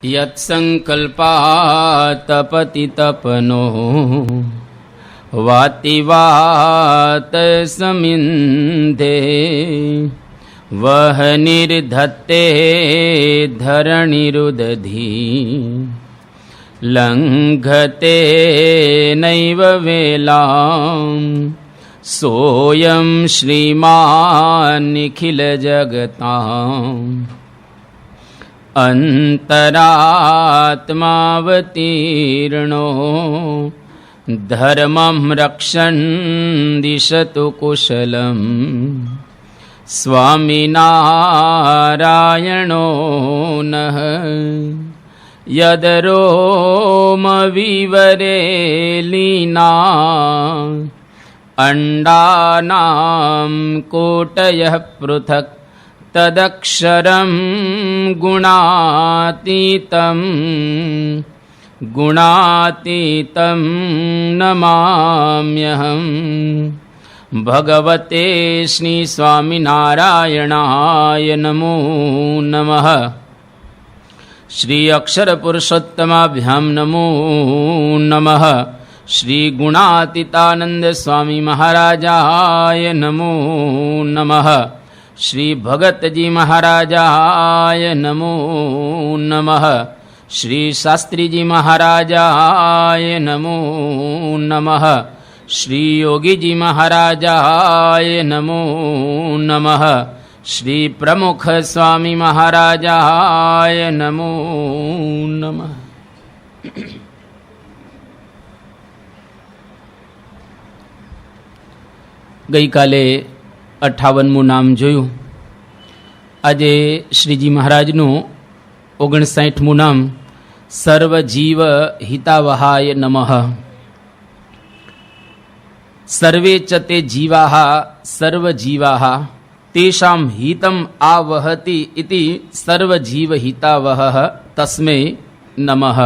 यत्सङ्कल्पातपतितपनो वातिवात समिन्धे वह निर्धत्ते धरणिरुदधी लङ्घते नैव वेलां सोऽयं श्रीमान्निखिलजगताम् अन्तरात्मावतीर्णो धर्मं रक्षन् दिशतु कुशलम् स्वामिनारायणो नः यदरोमविवरे लीना अण्डानां कोटयः पृथक् तदक्षरं गुणातीतं नमाम्यहम्। भगवते श्री स्वामिनारायणाय नमो नमः। श्री अक्षर पुरुषोत्तमाभ्यां नमो नमः। श्री गुणातीतानंद स्वामी महाराजाय नमो नमः। श्री भगत जी महाराजाय नमो नमः। श्री शास्त्री जी महाराजाय नमो नमः। श्री योगी जी महाराजाय नमो नमः। श्री प्रमुख स्वामी महाराजाय नमो नमः। गई काले 58મું નામ જોયું। આજે શ્રીજી મહારાજનું 59મું નામ સર્વજીવ હિતાવહાય નમઃ। સર્વે ચ તે જીવાઃ સર્વજીવાઃ તેષાં હિતમ આવહતિ ઇતિ સર્વજીવ હિતાવહ તસ્મે નમઃ।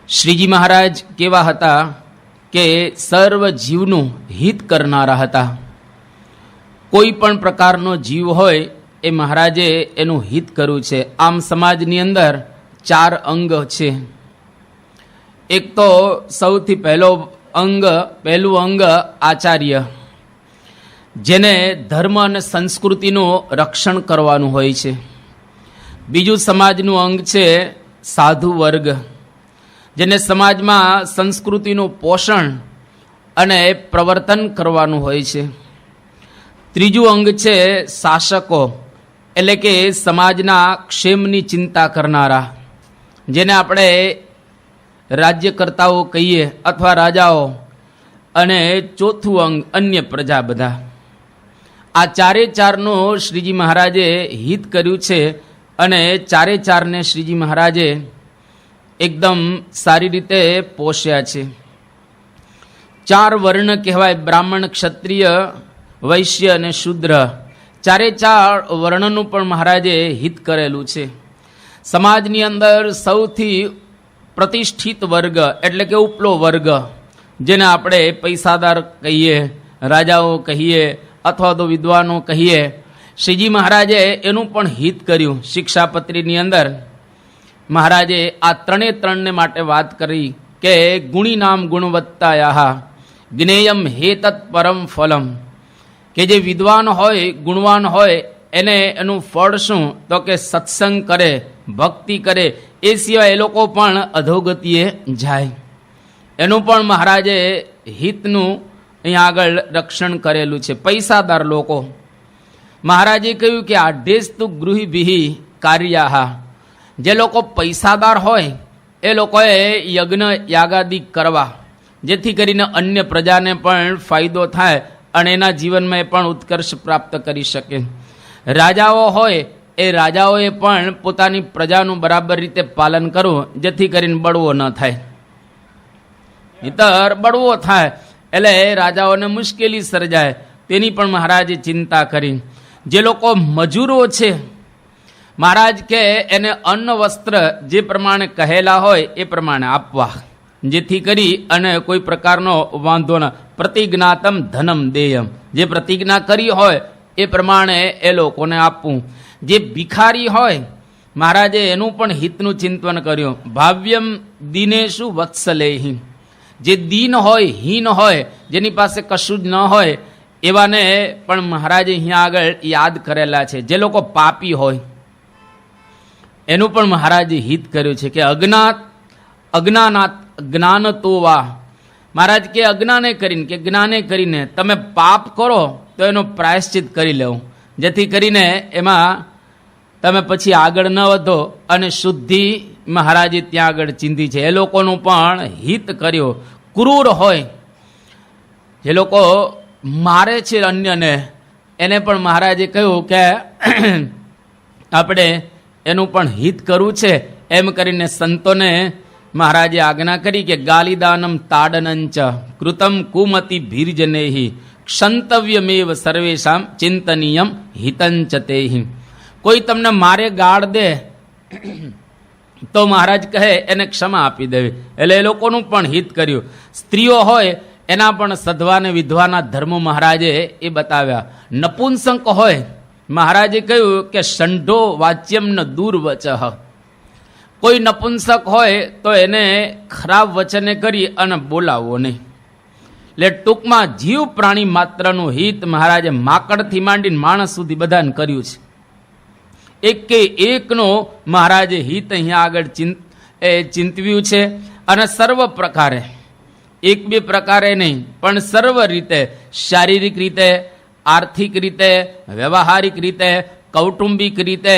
શ્રીજી મહારાજ કેવા હતા કે સર્વ જીવનું હિત કરનારા હતા। કોઈ પણ પ્રકારનો જીવ હોય એ મહારાજે એનું હિત કર્યું છે। આમ સમાજની અંદર 4 અંગ છે। એક તો સૌથી પહેલું અંગ આચાર્ય, જેને ધર્મ અને સંસ્કૃતિનું રક્ષણ કરવાનું હોય છે। બીજું સમાજનું અંગ છે સાધુ વર્ગ, જેને સમાજમાં સંસ્કૃતિનું પોષણ અને પ્રવર્તન કરવાનું હોય છે। ત્રીજું અંગ છે શાસકો, એટલે કે સમાજના ક્ષેમની ચિંતા કરનારા, જેને આપણે રાજ્યકર્તાઓ કહીએ અથવા રાજાઓ। અને ચોથું અંગ અન્ય પ્રજા બધા। આ 4નો શ્રીજી મહારાજે હિત કર્યું છે અને 4ને શ્રીજી મહારાજે એકદમ સારી રીતે પોષ્યા છે। 4 વર્ણ કહેવાય, બ્રાહ્મણ, ક્ષત્રિય, વૈશ્ય અને શૂદ્ર। 4 વર્ણનું પણ મહારાજે હિત કરેલું છે। સમાજની અંદર સૌથી પ્રતિષ્ઠિત વર્ગ એટલે કે ઉપલો વર્ગ, જેને આપણે પૈસાદાર કહીએ, રાજાઓ કહીએ અથવા તો વિદ્વાનો કહીએ, શ્રીજી મહારાજે એનું પણ હિત કર્યું। શિક્ષાપત્રીની અંદર મહારાજે આ 3ને માટે વાત કરી કે ગુણીનામ ગુણવત્તાયાઃ જ્ઞેયમ હેતત પરમ ફલમ, કે જે વિદ્વાન હોય, ગુણવાન હોય, એને એનું ફળ શું? તો કે સત્સંગ કરે, ભક્તિ કરે, એ સિવાય એ લોકો પણ અધોગતિએ જાય। એનું પણ મહારાજે હિતનું અહીંયા આગળ રક્ષણ કરેલું છે। પૈસાદાર લોકો, મહારાજે કહ્યું કે આઢ્યેસ્તુ ગૃહિભિઃ કાર્યાઃ, જે લોકો પૈસાદાર હોય એ લોકોએ યજ્ઞ યાગાદિ કરવા, જેથી કરીને અન્ય પ્રજાને પણ ફાયદો થાય અને એના જીવનમાં એ પણ ઉત્કર્ષ પ્રાપ્ત કરી શકે। રાજાઓ હોય એ રાજાઓએ પણ પોતાની પ્રજાનું બરાબર રીતે પાલન કરવું, જેથી કરીને બળવો ન થાય। નહીંતર બળવો થાય એટલે રાજાઓને મુશ્કેલી સર્જાય, તેની પણ મહારાજે ચિંતા કરી। જે લોકો મજૂરો છે, મહારાજ કે એને અન્ન વસ્ત્ર જે પ્રમાણે કહેલા હોય એ પ્રમાણે આપવા, જેથી કરી અને કોઈ પ્રકારનો વાંધો ન। પ્રતિજ્ઞાતમ ધનમ દેયમ, જે પ્રતિજ્ઞા કરી હોય એ પ્રમાણે એ લોકોને આપવું। જે ભિખારી હોય મહારાજે એનું પણ હિતનું ચિંતન કર્યું. ભાવ્યમ દિનેશુ વત્સલેહી, જે દીન હોય, હીન હોય, જેની પાસે કશું જ ન હોય એવાને પણ મહારાજે અહીંયા આગળ યાદ કરેલા છે. જે લોકો પાપી હોય એનું પણ મહારાજે હિત કર્યું છે કે અજ્ઞાનાત જ્ઞાનતોવા, મહારાજ કે અજ્ઞાને કરીને કે જ્ઞાને કરીને તમે પાપ કરો તો એનો પ્રાયશ્ચિત કરી લેવું, જેથી કરીને એમાં તમે પછી આગળ ન વધો. અને શુદ્ધિ મહારાજે ત્યાં આગળ ચિંતી છે. એ લોકોનું પણ હિત કર્યું. ક્રૂર હોય, જે લોકો મારે છે અન્યને, એને પણ મહારાજે કહ્યું કે આપણે એનું પણ હિત કરવું છે. એમ કરીને સંતોને મહારાજે આજ્ઞા કરી કે ગાલિદાનમ તાડનંચ કૃતમ કુમતિ ભીર્જનેહી ક્ષંતવ્યમેવ સર્વેશામ ચિંતનીયમ હિતંચ તેહી. કોઈ તમને મારે ગાળ દે તો મહારાજ કહે એને ક્ષમા આપી દેવી. એટલે એ લોકોનું પણ હિત કર્યું. સ્ત્રીઓ હોય એના પણ સધવા ને વિધવાના ધર્મો મહારાજે એ બતાવ્યા. નપુંસક હોય મહારાજે કહ્યું કે ષંઢો વાચ્યમ ન દુર્વચઃ, કોઈ નપુંસક હોય તો એને ખરાબ વચને કરી અને બોલાવવો નહીં. એટલે ટૂંકમાં જીવ પ્રાણી માત્રનું હિત મહારાજે માકડથી માંડીને માણસ સુધી બધાને કર્યું છે. એક કે એકનો મહારાજે હિત અહીંયા આગળ ચિંતવ્યું છે. અને સર્વ પ્રકારે, એક બે પ્રકારે નહીં પણ સર્વ રીતે, શારીરિક રીતે, આર્થિક રીતે, વ્યવહારિક રીતે, કૌટુંબિક રીતે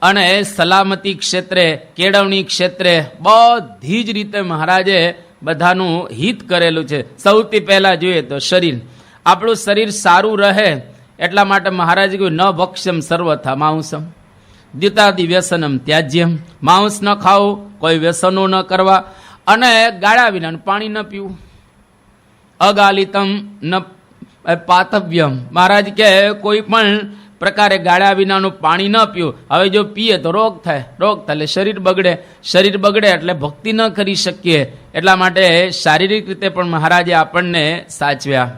અને સલામતી ક્ષેત્રે, કેળવણી ક્ષેત્રે, બધી જ રીતે મહારાજે બધાનું હિત કરેલું છે. સૌથી પહેલાં જોઈએ તો શરીર, આપણું શરીર સારું રહે એટલા માટે મહારાજે કહ્યું ન ભક્ષ્યમ સર્વથા માંસમ દ્યુતાદિ વ્યસનમ ત્યાજ્યમ, માંસ ન ખાવું, કોઈ વ્યસનો ન કરવા અને ગાળ્યા વિના પાણી ન પીવું. અગાલિતમ ન પાતવ્યમ, મહારાજ કહે કોઈ પણ પ્રકારે ગાળ્યા વિનાનું પાણી ન પીવું. હવે જો પીએ તો રોગ થાય, રોગ થાય એટલે શરીર બગડે, શરીર બગડે એટલે ભક્તિ ન કરી શકીએ. એટલા માટે શારીરિક રીતે પણ મહારાજે આપણને સાચવ્યા.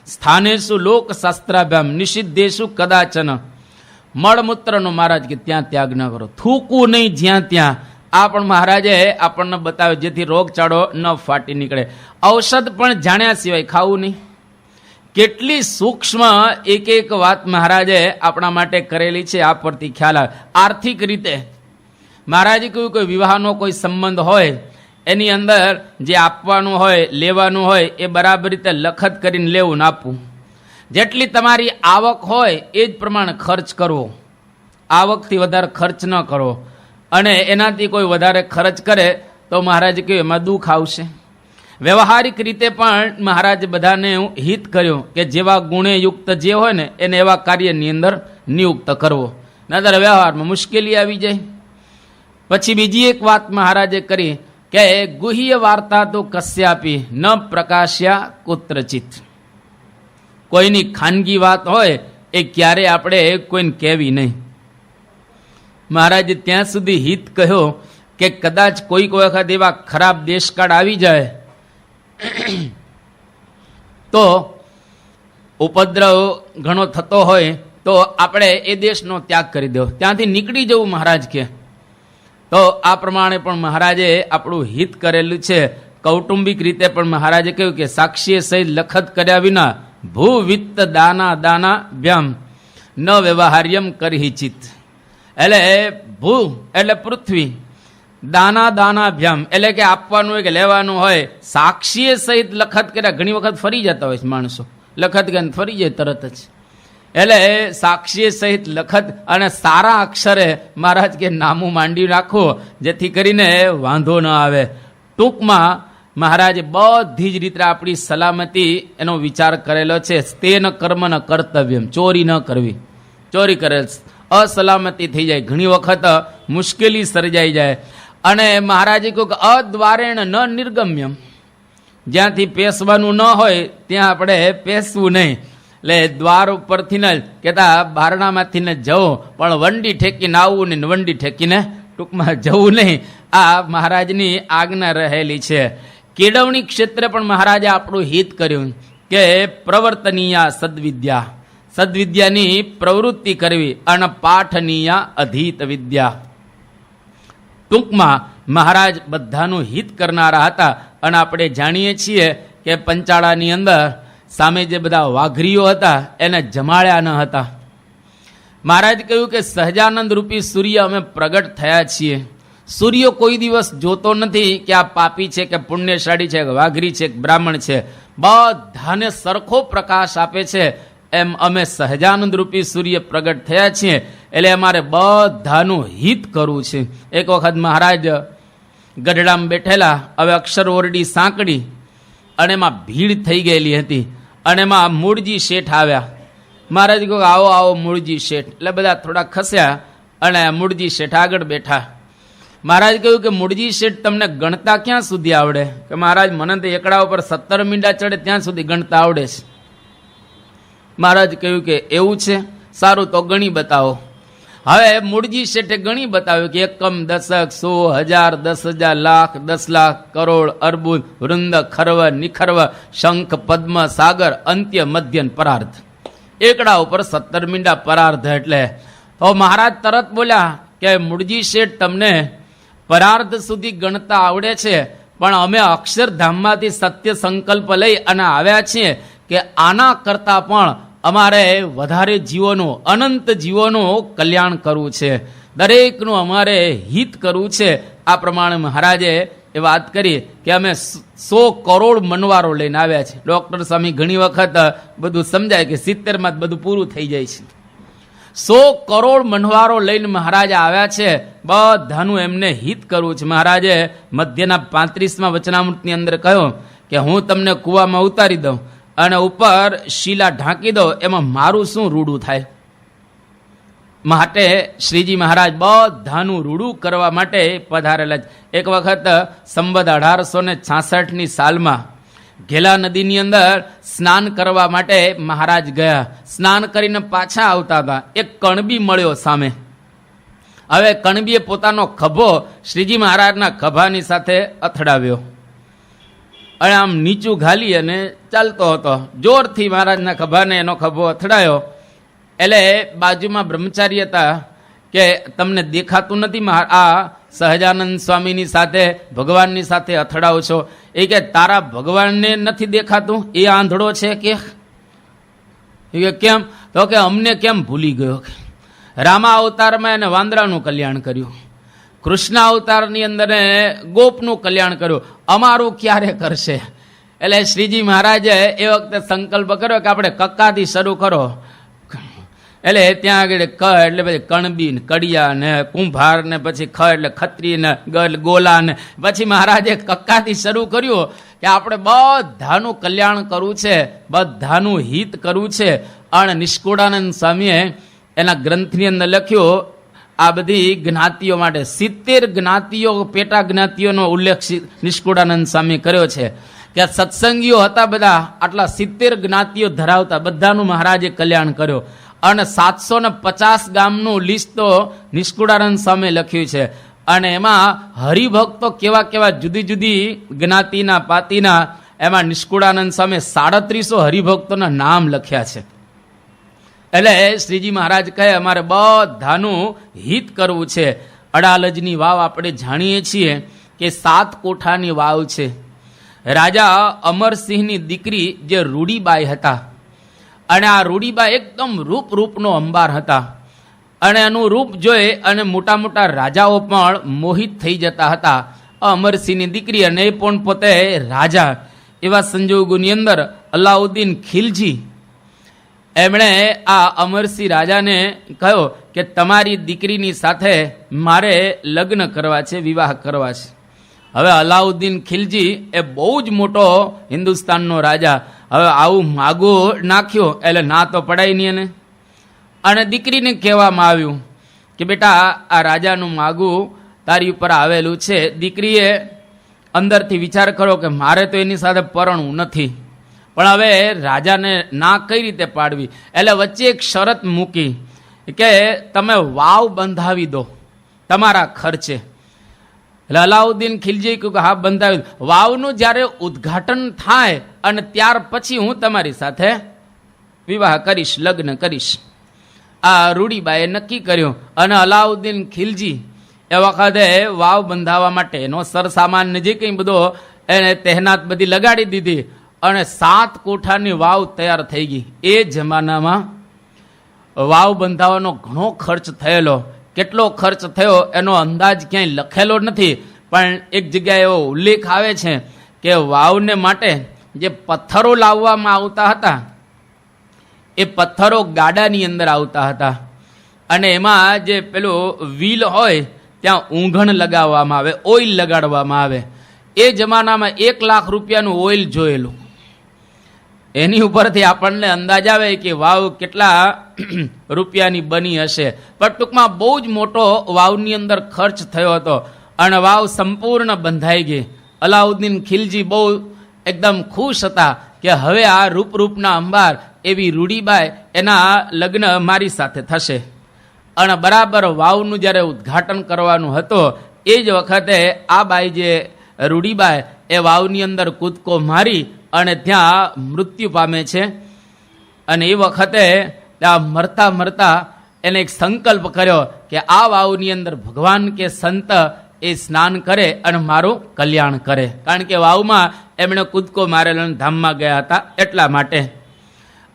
સ્થાનેશુ લોક શાસ્ત્રાભ્યામ નિષિદ્ધેશુ કદાચન, મળમૂત્રનો મહારાજ કે ત્યાં ત્યાગ ન કરો, થૂકવું નહીં જ્યાં ત્યાં. આ પણ મહારાજે આપણને બતાવ્યું જેથી રોગચાળો ન ફાટી નીકળે. ઔષધ પણ જાણ્યા સિવાય ખાવું નહીં. કેટલી સૂક્ષ્મ એક એક વાત મહારાજે આપણા માટે કરેલી છે, આ પરથી ખ્યાલ આવે. આર્થિક રીતે મહારાજે કહ્યું કે વિવાહનો કોઈ સંબંધ હોય એની અંદર જે આપવાનું હોય, લેવાનું હોય એ બરાબર રીતે લખત કરીને લેવું ને આપવું. જેટલી તમારી આવક હોય એ જ પ્રમાણે ખર્ચ કરવો, આવકથી વધારે ખર્ચ ન કરવો. અને એનાથી કોઈ વધારે ખર્ચ કરે તો મહારાજે કહ્યું એમાં દુઃખ આવશે. વ્યવહારિક રીતે પણ મહારાજ બધાને હિત કર્યું કે જેવા ગુણે યુક્ત જે હોય ને એને એવા કાર્યની અંદર નિયુક્ત કરવો, નહીતર વ્યવહારમાં મુશ્કેલી આવી જાય. પછી બીજી એક વાત મહારાજે કરી કે ગુહ્ય વાર્તા તો કસ્યાપી ન પ્રકાશ્યા કુત્રચિત, કોઈની ખાનગી વાત હોય એ ક્યારે આપણે કોઈને કહેવી નહીં. મહારાજે ત્યાં સુધી હિત કહ્યો કે કદાચ કોઈક વખત એવા ખરાબ દેશકાળ આવી જાય તો ઉપદ્રવ ઘણો થતો હોય તો આપણે એ દેશનો ત્યાગ કરી દેવો, ત્યાંથી નીકળી જવું મહારાજ કે. તો આ પ્રમાણે પણ મહારાજે આપણું હિત કરેલું છે. કૌટુંબિક રીતે પણ મહારાજે કહ્યું કે સાક્ષીએ સહિત લખત કર્યા વિના ભૂ વિત્ત દાના દાના વ્યામ ન વ્યવહાર્યમ કરી ચિત્ત. એટલે ભૂ એટલે પૃથ્વી, દાના દાના ભ્યામ એટલે કે આપવાનું હોય કે લેવાનું હોય, સાક્ષીએ સહિત લખત કર્યા. ઘણી વખત ફરી જતા હોય છે માણસો, લખત કરીને ફરી જાય તરત જ. એટલે સાક્ષીએ સહિત લખત અને સારા અક્ષરે મહારાજ કે નામું માંડી રાખો જેથી કરીને વાંધો ન આવે. ટૂંકમાં મહારાજે બધી જ રીતે આપણી સલામતી એનો વિચાર કરેલો છે. તેન કર્મ ન કર્તવ્યમ, ચોરી ન કરવી. ચોરી કરેલ અસલામતી થઈ જાય, ઘણી વખત મુશ્કેલી સર્જાઈ જાય. અને મહારાજે કહ્યું કે અદ્વારેણ ન નિર્ગમ્યમ, જ્યાંથી પેસવાનું ન હોય ત્યાં આપણે પેસવું નહીં. એટલે દ્વાર ઉપરથી ને કહેતા બારણામાંથી ને જવું, પણ વંડી ઠેકીને આવવું ને વંડી ઠેકીને ટૂંકમાં જવું નહીં. આ મહારાજની આજ્ઞા રહેલી છે. કેળવણી ક્ષેત્રે પણ મહારાજે આપણું હિત કર્યું કે પ્રવર્તનીય સદવિદ્યા, સદવિદ્યાની પ્રવૃત્તિ કરવી અને પાઠનીય અધીત વિદ્યા. ટૂંકમાં મહારાજ બધાનું હિત કરનારા હતા. અને આપણે જાણીએ છીએ કે પંચાળાની અંદર સામે જે બધા વાઘરીઓ હતા એને જમાડ્યા ન હતા. મહારાજ કહ્યું કે સહજાનંદ રૂપી સૂર્ય અમે પ્રગટ થયા છીએ. સૂર્ય કોઈ દિવસ જોતો નથી કે આ પાપી છે કે પુણ્યશાળી છે કે વાઘરી છે કે બ્રાહ્મણ છે. બધાને સરખો પ્રકાશ આપે છે. એમ અમે સહજાનંદ રૂપી સૂર્ય પ્રગટ થયા છીએ, એટલે અમારે બધાનું હિત કરવું છે. એક વખત મહારાજ ગઢડામાં બેઠેલા, હવે અક્ષર ઓરડી સાંકડી અને એમાં ભીડ થઈ ગયેલી હતી. અને એમાં મૂળજી શેઠ આવ્યા. મહારાજ કહ્યું આવો આવો મૂળજી શેઠ. એટલે બધા થોડા ખસ્યા અને મૂળજી શેઠ આગળ બેઠા. મહારાજ કહ્યું કે મૂળજી શેઠ તમને ગણતા ક્યાં સુધી આવડે? કે મહારાજ મને તો એકડા ઉપર 17 મીંડા ચડે ત્યાં સુધી ગણતા આવડે છે. મહારાજ કહ્યું કે એવું છે, સારું તો ગણી બતાવો. હવે મૂળજી શેઠે ગણી બતાવ્યું કે એકમ, દશક, 100, 1000, 10,000, લાખ, 10 લાખ, કરોડ, અર્બુદ, વૃંદ, ખર્વ, નિખર્વ, શંખ, પદ્મ, સાગર, અંત્ય, મધ્ય, પરાર્ધ. એકડા ઉપર 17 મીંડા પરાર્ધ. એટલે તો મહારાજ તરત બોલ્યા કે મૂળજી શેઠ તમને પરાર્ધ સુધી ગણતા આવડે છે, પણ અમે અક્ષરધામમાંથી સત્ય સંકલ્પ લઈ અને આવ્યા છીએ કે આના કરતાં પણ અમારે વધારે જીવોનું, અનંત જીવોનું કલ્યાણ કરવું છે, દરેકનું અમારે હિત કરવું છે. આ પ્રમાણે મહારાજે એ વાત કરી કે અમે 100 કરોડ મનવારો લઈને આવ્યા છે. ડૉક્ટર સ્વામી ઘણી વખત બધું સમજાય કે 70માં જ બધું પૂરું થઈ જાય છે. 100 કરોડ મનવારો લઈને મહારાજ આવ્યા છે, બધાનું એમને હિત કરવું છે. મહારાજે મધ્યના 35માં વચનામૃતની અંદર કહ્યું કે હું તમને કૂવામાં ઉતારી દઉં અને ઉપર શીલા ઢાંકી દઉં, એમાં મારું શું રૂડું થાય? માટે શ્રીજી મહારાજ બધાનું રૂડું કરવા માટે પધારેલા. એક વખત સંવત 1866ની સાલમાં ઘેલા નદીની અંદર સ્નાન કરવા માટે મહારાજ ગયા. સ્નાન કરીને પાછા આવતા હતા. એક કણબી મળ્યો સામે. હવે કણબીએ પોતાનો ખભો શ્રીજી મહારાજના ખભાની સાથે અથડાવ્યો અને આમ નીચું ઘાલી અને ચાલતો હતો. જોરથી મહારાજના ખભાને એનો ખભો અથડાયો. એટલે બાજુમાં બ્રહ્મચારી હતા કે તમને દેખાતું નથી આ સહજાનંદ સ્વામીની સાથે, ભગવાનની સાથે અથડાવો છો? એ કે તારા ભગવાનને નથી દેખાતું? એ આંધળો છે કે? કેમ? તો કે અમને કેમ ભૂલી ગયો? રામા અવતારમાં એને વાંદરાનું કલ્યાણ કર્યું, કૃષ્ણ અવતારની અંદર ગોપનું કલ્યાણ કર્યું, અમારું ક્યારે કરશે? એટલે શ્રીજી મહારાજે એ વખતે સંકલ્પ કર્યો કે આપણે કક્કાથી શરૂ કરો. એટલે ત્યાં આગળ ક એટલે પછી કણબી ને કડિયા ને કુંભાર ને પછી ખ એટલે ખત્રી ને ગોલા ને પછી મહારાજે કક્કાથી શરૂ કર્યું કે આપણે બધાનું કલ્યાણ કરવું છે, બધાનું હિત કરવું છે. અને નિષ્કુળાનંદ સ્વામીએ એના ગ્રંથની અંદર લખ્યું આ બધી જ્ઞાતિઓ માટે 70 જ્ઞાતિઓ, પેટા જ્ઞાતિઓનો ઉલ્લેખ નિષ્કુળાનંદ સ્વામી કર્યો છે કે સત્સંગીઓ હતા બધા, આટલા 70 જ્ઞાતિઓ ધરાવતા બધાનું મહારાજે કલ્યાણ કર્યો. અને 750 ગામનું લિસ્ટ તો નિષ્કુળાનંદ સ્વામીએ લખ્યું છે. અને એમાં હરિભક્તો કેવા કેવા જુદી જુદી જ્ઞાતિના, પાતિના, એમાં નિષ્કુળાનંદ સ્વામીએ 3700 હરિભક્તોના નામ લખ્યા છે. એટલે શ્રીજી મહારાજ કહે અમારે બધાનું હિત કરવું છે. અડાલજની વાવ આપણે જાણીએ છીએ કે 7 કોઠાની વાવ છે. રાજા અમરસિંહની દીકરી જે રૂડીબાઈ હતા, અને આ રૂડીબાઈ એકદમ રૂપનો અંબાર હતા. અને એનું રૂપ જોઈ અને મોટા મોટા રાજાઓ પણ મોહિત થઈ જતા હતા. અમરસિંહની દીકરી અને એ પણ પોતે રાજા. એવા સંજોગોની અંદર અલાઉદ્દીન ખિલજી એમણે આ અમરસિંહ રાજાને કહ્યું કે તમારી દીકરીની સાથે મારે લગ્ન કરવા છે, વિવાહ કરવા છે. હવે અલાઉદ્દીન ખિલજી એ બહુ જ મોટો હિન્દુસ્તાનનો રાજા. હવે આવું માગું નાખ્યું એટલે ના તો પડાય નહીં એને. અને દીકરીને કહેવામાં આવ્યું કે બેટા આ રાજાનું માગું તારી ઉપર આવેલું છે. દીકરીએ અંદરથી વિચાર કરો કે મારે તો એની સાથે પરણવું નથી, પણ હવે રાજાને ના કઈ રીતે પાડવી? એટલે વચ્ચે એક શરત મૂકી કે તમે વાવ બંધાવી દો તમારા ખર્ચે. એટલે અલાઉદ્દીન ખિલજી કહ્યું કે હા બંધાવી. વાવનું જ્યારે ઉદ્ઘાટન થાય અને ત્યાર પછી હું તમારી સાથે વિવાહ કરીશ, લગ્ન કરીશ. આ રૂડીબાઈએ નક્કી કર્યું. અને અલાઉદ્દીન ખિલજી એ વખતે વાવ બંધાવવા માટે એનો સરસામાન નજીક બધો એને તહેનાત બધી લગાડી દીધી અને 7 કોઠાની વાવ તૈયાર થઈ ગઈ. એ જમાનામાં વાવ બંધાવવાનો ઘણો ખર્ચ થયેલો. કેટલો ખર્ચ થયો એનો અંદાજ ક્યાંય લખેલો નથી, પણ એક જગ્યાએ એવો ઉલ્લેખ આવે છે કે વાવને માટે જે પથ્થરો લાવવામાં આવતા હતા એ પથ્થરો ગાડાની અંદર આવતા હતા અને એમાં જે પેલું વ્હીલ હોય ત્યાં ઊંઘણ લગાવવામાં આવે, ઓઇલ લગાડવામાં આવે. એ જમાનામાં 1 લાખ રૂપિયાનું ઓઇલ જોયેલું. એની ઉપરથી આપણને અંદાજ આવે કે વાવ કેટલા રૂપિયાની બની હશે. પણ ટૂંકમાં બહુ જ મોટો વાવની અંદર ખર્ચ થયો હતો અને વાવ સંપૂર્ણ બંધાઈ ગઈ. અલાઉદ્દીન ખિલજી બહુ એકદમ ખુશ હતા કે હવે આ રૂપના અંબાર એવી રૂડીબાઈ એના લગ્ન મારી સાથે થશે. અને બરાબર વાવનું જ્યારે ઉદ્ઘાટન કરવાનું હતો એ જ વખતે આ બાઈ જે રૂડીબાઈ એ વાવની અંદર કૂદકો મારી અને ત્યાં મૃત્યુ પામે છે. અને એ વખતે ત્યાં મરતા મરતા એને એક સંકલ્પ કર્યો કે આ વાવની અંદર ભગવાન કે સંત એ સ્નાન કરે અને મારું કલ્યાણ કરે, કારણ કે વાવમાં એમણે કૂદકો મારેલો ધામમાં ગયા હતા એટલા માટે.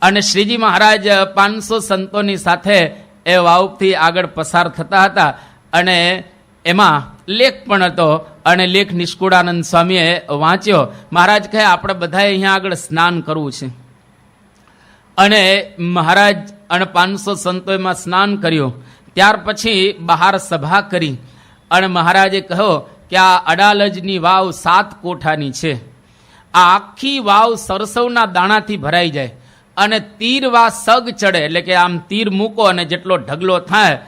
અને શ્રીજી મહારાજ 500 સંતોની સાથે એ વાવથી આગળ પસાર થતા હતા અને એમાં લેખ પણ હતો અને લેખ નિષ્કુળાનંદ સ્વામીએ વાંચ્યો. મહારાજ કહે આપણે બધાએ અહીંયા આગળ સ્નાન કરવું છે. અને મહારાજ અને 500 સંતોમાં સ્નાન કર્યું. ત્યાર પછી બહાર સભા કરી અને મહારાજે કહ્યું કે આ અડાલજની વાવ 7 કોઠાની છે. આ આખી વાવ સરસવના દાણાથી ભરાઈ જાય અને તીરવા સગ ચડે, એટલે કે આમ તીર મૂકો અને જેટલો ઢગલો થાય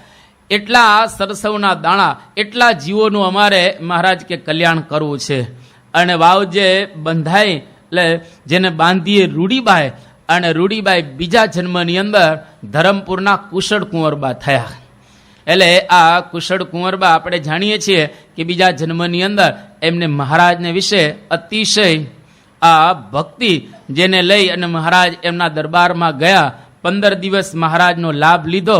એટલા સરસવના દાણા, એટલા જીવોનું અમારે મહારાજ કે કલ્યાણ કરવું છે. અને વાવ જે બંધાય એટલે જેને બાંધીએ રૂડીબાઈ, અને રૂડીબાઈ બીજા જન્મની અંદર ધરમપુરના કુશળ કુંવરબા થયા. એટલે આ કુશળ કુંવરબા આપણે જાણીએ છીએ કે બીજા જન્મની અંદર એમને મહારાજને વિશે અતિશય આ ભક્તિ જેને લઈ અને મહારાજ એમના દરબારમાં ગયા. 15 દિવસ મહારાજનો લાભ લીધો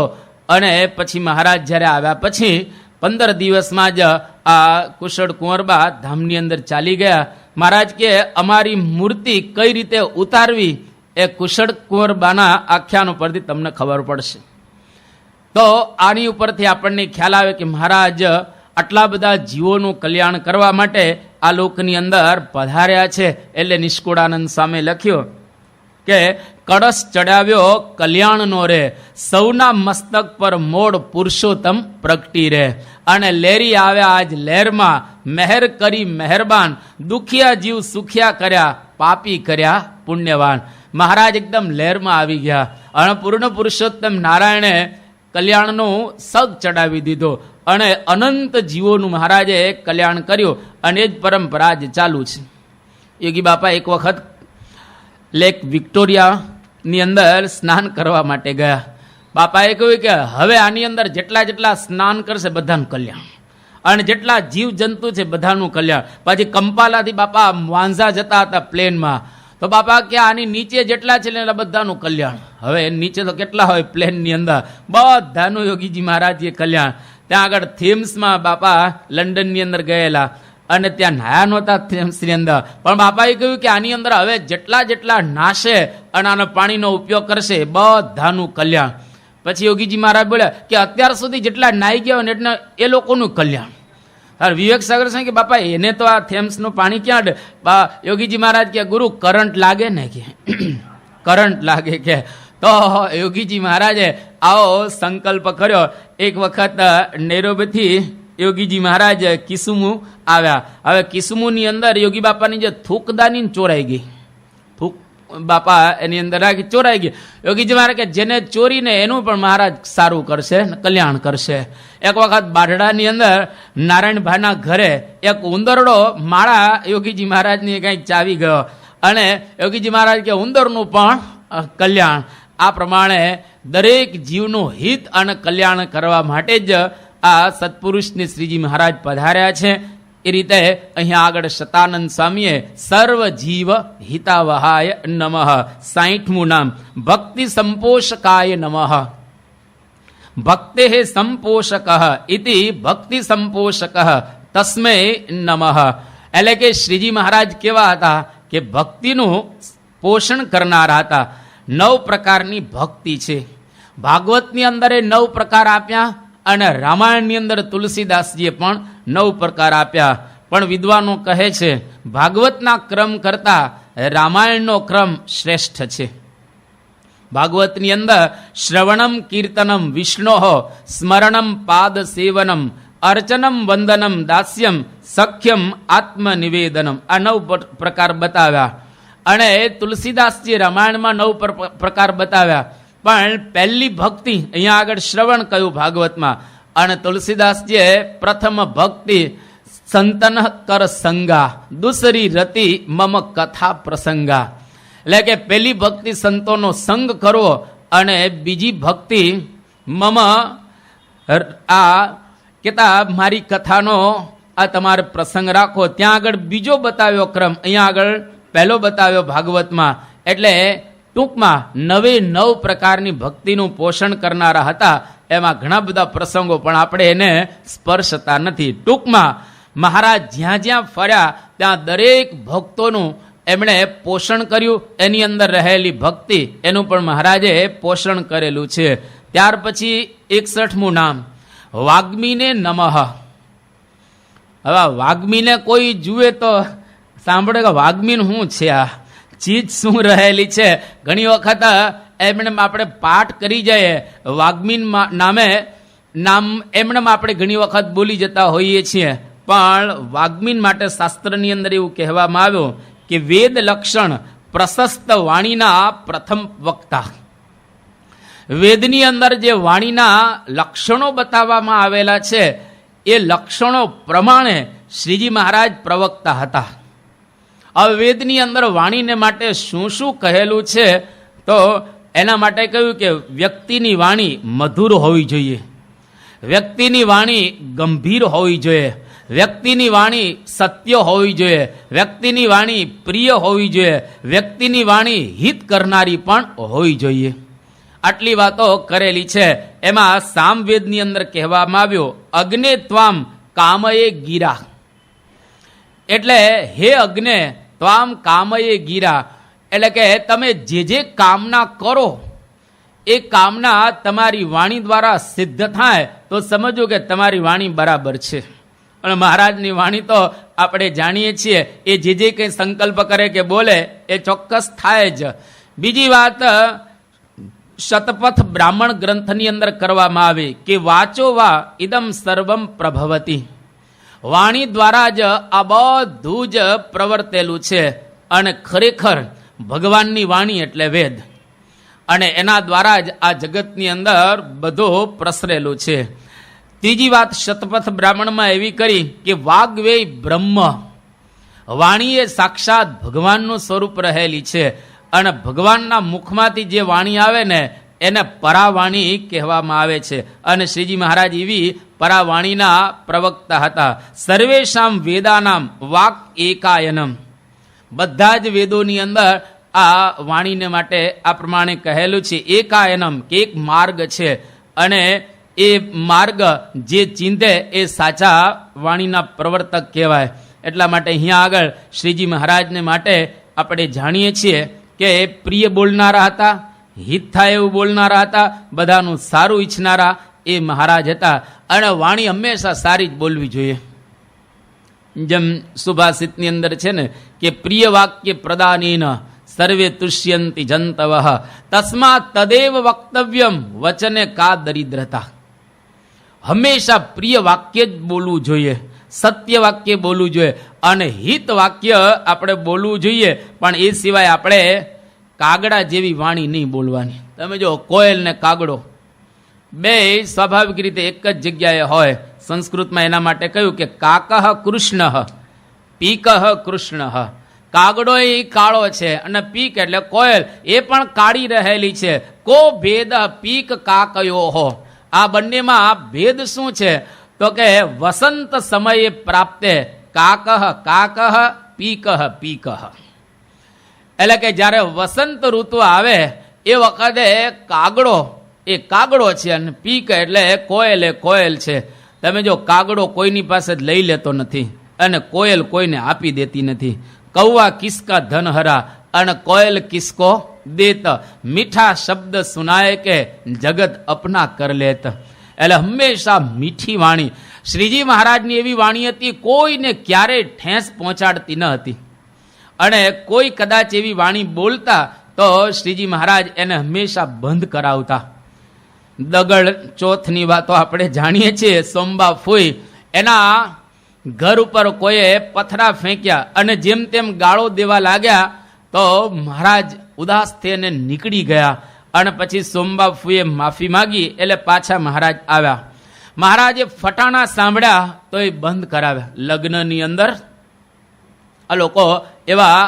અને પછી મહારાજ જ્યારે આવ્યા પછી 15 દિવસમાં જ આ કુશળ કુંવરબા ધામની અંદર ચાલી ગયા. મહારાજ કે અમારી મૂર્તિ કઈ રીતે ઉતારવી એ કુશળ કુંવરબાના આખ્યાન ઉપરથી તમને ખબર પડશે. તો આની ઉપરથી આપણને ખ્યાલ આવે કે મહારાજ આટલા બધા જીવોનું કલ્યાણ કરવા માટે આ લોકની અંદર પધાર્યા છે. એટલે નિષ્કુળાનંદ સ્વામી લખ્યું કે કળશ ચડાવ્યો કલ્યાણનો રે, સૌના મસ્તક પર મોડ પુરુષોત્તમ પ્રગટી રે. અને લેરી આવ્યા આજ લહેરમાં, મહેર કરી મહેરબાન, દુખિયા જીવ સુખિયા કર્યા, પાપી કર્યા પુણ્યવાન. મહારાજ એકદમ લહેરમાં આવી ગયા અને પૂર્ણ પુરુષોત્તમ નારાયણે કલ્યાણનું સગ ચડાવી દીધો અને અનંત જીવોનું મહારાજે કલ્યાણ કર્યું. અને એ જ પરંપરા જ ચાલુ છે. યોગી બાપા એક વખત લેક વિક્ટોરિયાની અંદર સ્નાન કરવા માટે ગયા. બાપાએ કહ્યું કે હવે આની અંદર જેટલા સ્નાન કરશે બધાનું કલ્યાણ, અને જેટલા જીવ જંતુ છે બધાનું કલ્યાણ. પછી કંપાલાથી બાપા વાંઝા જતા હતા પ્લેનમાં, તો બાપા કે આની નીચે જેટલા છે ને બધાનું કલ્યાણ. હવે નીચે તો કેટલા હોય પ્લેનની અંદર, બધાનું યોગીજી મહારાજે કલ્યાણ. ત્યાં આગળ થેમ્સમાં બાપા લંડનની અંદર ગયેલા અને ત્યાં નાયા નહોતા થેમ્સની અંદર, પણ બાપાએ કહ્યું કે આની અંદર હવે જેટલા નાશે અને આનો પાણીનો ઉપયોગ કરશે બધાનું કલ્યાણ. પછી યોગીજી મહારાજ બોલ્યા કે અત્યાર સુધી જેટલા નાઈ ગયા હોય ને એટલે એ લોકોનું કલ્યાણ. વિવેક સાગર સાહેબ કે બાપા એને તો આ થેમ્સનું પાણી ક્યાં? યોગીજી મહારાજ કે ગુરુ કરંટ લાગે ને કે કરંટ લાગે કે. તો યોગીજી મહારાજે આવો સંકલ્પ કર્યો. એક વખત નૈરોબીથી યોગીજી મહારાજ કિસુમુ આવ્યા. હવે કિસુમુની અંદર યોગી બાપાની જે થૂકદાની ચોરાઈ ગઈ, થૂક બાપા એની અંદર રાખી ચોરાઈ ગઈ. યોગીજી મહારાજ કે જેને ચોરીને એનું પણ મહારાજ સારું કરશે, કલ્યાણ કરશે. એક વખત બાઢડાની અંદર નારાયણભાઈના ઘરે એક ઉંદરડો માળા યોગીજી મહારાજની કંઈક ચાવી ગયો અને યોગીજી મહારાજ કે ઉંદરનું પણ કલ્યાણ. આ પ્રમાણે દરેક જીવનું હિત અને કલ્યાણ કરવા માટે જ આ સત્પુરુષને શ્રીજી મહારાજ પધાર્યા છે. એ રીતે અહીંયા આગળ શતાનંદ સ્વામીએ સર્વ જીવ હિતાવહાય નમઃ 60મું નામ ભક્તિ સંપોષકાય નમઃ. ભક્તે સંપોષક ઇતિ ભક્તિ સંપોષક તસ્મે નમઃ. એટલે કે શ્રીજી મહારાજ કેવા હતા કે ભક્તિનું પોષણ કરનારા હતા. 9 પ્રકારની ભક્તિ છે. ભાગવતની અંદર 9 પ્રકાર આપ્યા અને રામાયણની અંદર તુલસીદાસજીએ પણ 9 પ્રકાર આપ્યા. પણ વિદ્વાનો કહે છે ભાગવતના ક્રમ કરતા રામાયણનો ક્રમ શ્રેષ્ઠ છે. ભાગવતની અંદર શ્રવણમ કીર્તનમ વિષ્ણોઃ સ્મરણમ પાદ સેવનમ અર્ચનમ વંદનમ દાસ્યમ સખ્યમ આત્મનિવેદનમ, આ 9 પ્રકાર બતાવ્યા. અને તુલસીદાસજી રામાયણમાં 9 પ્રકાર બતાવ્યા. પણ પહેલી ભક્તિ અહીંયા આગળ શ્રવણ કહ્યું ભાગવતમાં, અને તુલસીદાસજીએ પ્રથમ ભક્તિ સંતન કર સંગા દુસરી રતિ મમ કથા પ્રસંગા. એટલે કે પહેલી ભક્તિ સંતોનો સંગ કરવો અને બીજી ભક્તિ મમ આ કેતા મારી કથાનો આ તમારે પ્રસંગ રાખો. ત્યાં આગળ બીજો બતાવ્યો ક્રમ, અહીંયા આગળ પહેલો બતાવ્યો ભાગવતમાં. એટલે ટૂંકમાં 9 પ્રકારની ભક્તિનું પોષણ કરનારા હતા. એમાં ઘણા બધા પ્રસંગો પણ આપણે એને સ્પર્શતા નથી. ટૂંકમાં મહારાજ જ્યાં જ્યાં ફર્યા ત્યાં દરેક ભક્તોનું એમણે પોષણ કર્યું. એની અંદર રહેલી ભક્તિ એનું પણ મહારાજે પોષણ કરેલું છે. ત્યાર પછી 61મું નામ વાગ્મીને નમઃ. હવે વાગ્મીને કોઈ જુએ તો સાંભળે કે વાગ્મીન શું છે, આ ચીજ શું રહેલી છે. ઘણી વખત એમણે આપણે પાઠ કરી જઈએ વાગ્મીન નામ એમણે આપણે ઘણી વખત બોલી જતા હોઈએ છીએ. પણ વાગ્મીન માટે શાસ્ત્રની અંદર એવું કહેવામાં આવ્યું કે વેદ લક્ષણ પ્રશસ્ત વાણીના પ્રથમ વક્તા. વેદની અંદર જે વાણીના લક્ષણો બતાવવામાં આવેલા છે એ લક્ષણો પ્રમાણે શ્રીજી મહારાજ પ્રવક્તા હતા. હવે વેદની અંદર વાણીને માટે શું શું કહેલું છે તો એના માટે કહ્યું કે વ્યક્તિની વાણી મધુર હોવી જોઈએ, વ્યક્તિની વાણી ગંભીર હોવી જોઈએ, વ્યક્તિની વાણી સત્ય હોવી જોઈએ, વ્યક્તિની વાણી પ્રિય હોવી જોઈએ, વ્યક્તિની વાણી હિત કરનારી પણ હોવી જોઈએ. આટલી વાતો કરેલી છે. એમાં સામવેદની અંદર કહેવામાં આવ્યું અગ્ને ત્વામ કામયે ગીરા. એટલે હે અગ્ને ત્વામ કામયે ગીરા, એટલે કે તમે જે કામના કરો એ કામના તમારી વાણી દ્વારા સિદ્ધ થાય તો સમજો કે તમારી વાણી બરાબર છે. અને મહારાજની વાણી તો આપણે જાણીએ છીએ એ જે કંઈ સંકલ્પ કરે કે બોલે એ ચોક્કસ થાય જ. બીજી વાત શતપથ બ્રાહ્મણ ગ્રંથની અંદર કરવામાં આવી કે વાચો વા ઇદમ સર્વમ પ્રભવતી. વાણી દ્વારા જ આ બધું જ પ્રવર્તેલું છે. અને ખરેખર ભગવાનની વાણી એટલે વેદ, અને એના દ્વારા જ આ જગતની અંદર બધું પ્રસરેલું છે. ત્રીજી વાત શતપથ બ્રાહ્મણમાં એવી કરી કે વાગ્વેય બ્રહ્મ, વાણી એ સાક્ષાત ભગવાનનું સ્વરૂપ રહેલી છે. અને ભગવાનના મુખમાંથી જે વાણી આવે ને એને પરાવાણી કહેવામાં આવે છે. અને શ્રીજી મહારાજ એવી પરાવાણીના પ્રવક્તા હતા. સર્વેશામ વેદાનામ વાક એકાયનમ, બધા જ વેદોની અંદર આ વાણીને માટે આ પ્રમાણે કહેલું છે એકાયનમ કે એક માર્ગ છે. અને એ માર્ગ જે ચિંતે એ સાચા વાણીના પ્રવર્તક કહેવાય. એટલા માટે અહીંયા આગળ શ્રીજી મહારાજને માટે આપણે જાણીએ છીએ કે એ પ્રિય બોલનારા હતા, હિત થાય એવું બોલનારા હતા, બધાનું સારું ઈચ્છનારા એ મહારાજ હતા. અને વાણી હંમેશા સારી જ બોલવી જોઈએ. જેમ સુભાષિતની અંદર છે ને કે પ્રિય વાક્ય પ્રદાનીન સર્વે તુષ્યંતિ જંતવઃ તસ્માત તદેવ વક્તવ્યમ વચને કા દરિદ્રતા. હંમેશા પ્રિય વાક્ય જ બોલવું જોઈએ, સત્ય વાક્ય બોલવું જોઈએ અને હિત વાક્ય આપણે બોલવું જોઈએ. પણ એ સિવાય આપણે કાગડા જેવી વાણી નહીં બોલવાની. તમે જો કોયલ ને કાગડો બે સ્વાભાવિક રીતે એક જ જગ્યાએ હોય. સંસ્કૃતમાં એના માટે કહ્યું કે કાકઃ કૃષ્ણ પીકઃ કૃષ્ણ. કાગડો એ કાળો છે અને પીક એટલે કોયલ એ પણ કાળી રહેલી છે. કો ભેદ પીક કાકયો હો. આ બંનેમાં ભેદ શું છે તો કે વસંત સમયે પ્રાપ્તે કાકઃ કાકઃ પીકઃ પીકઃ. એટલે કે જ્યારે વસંત ઋતુ આવે એ વખતે કાગડો એ કાગડો છે અને પીક એટલે કોયલ છે. તમે જો કાગડો કોઈની પાસે જ લઈ લેતો નથી અને કોયલ કોઈને આપી દેતી નથી. કૌવા કિસકા ધનહરા અને કોયલ કિસકો દેત. મીઠા શબ્દ સુનાય કે જગત અપના કર લેત. એટલે હંમેશા મીઠી વાણી. શ્રીજી મહારાજની એવી વાણી હતી, કોઈને ક્યારેય ઠેસ પહોંચાડતી ન હતી. અને કોઈ કદાચ એવી વાણી બોલતા તો શ્રીજી મહારાજ એને હંમેશા બંધ કરાવતા. દગડ ચોથની વાતો આપણે જાણીએ છીએ. સોમબા ફૂઈ એના ઘર ઉપર કોઈએ પથરા ફેંક્યા અને જેમ તેમ ગાળો દેવા લાગ્યા તો મહારાજ ઉદાસ થઈને નીકળી ગયા. અને પછી સોમબા ફૂઈએ માફી માગી એટલે પાછા મહારાજ આવ્યા. મહારાજે ફટાણા સાંભળ્યા તો એ બંધ કરાવ્યા. લગ્નની અંદર આ લોકો એવા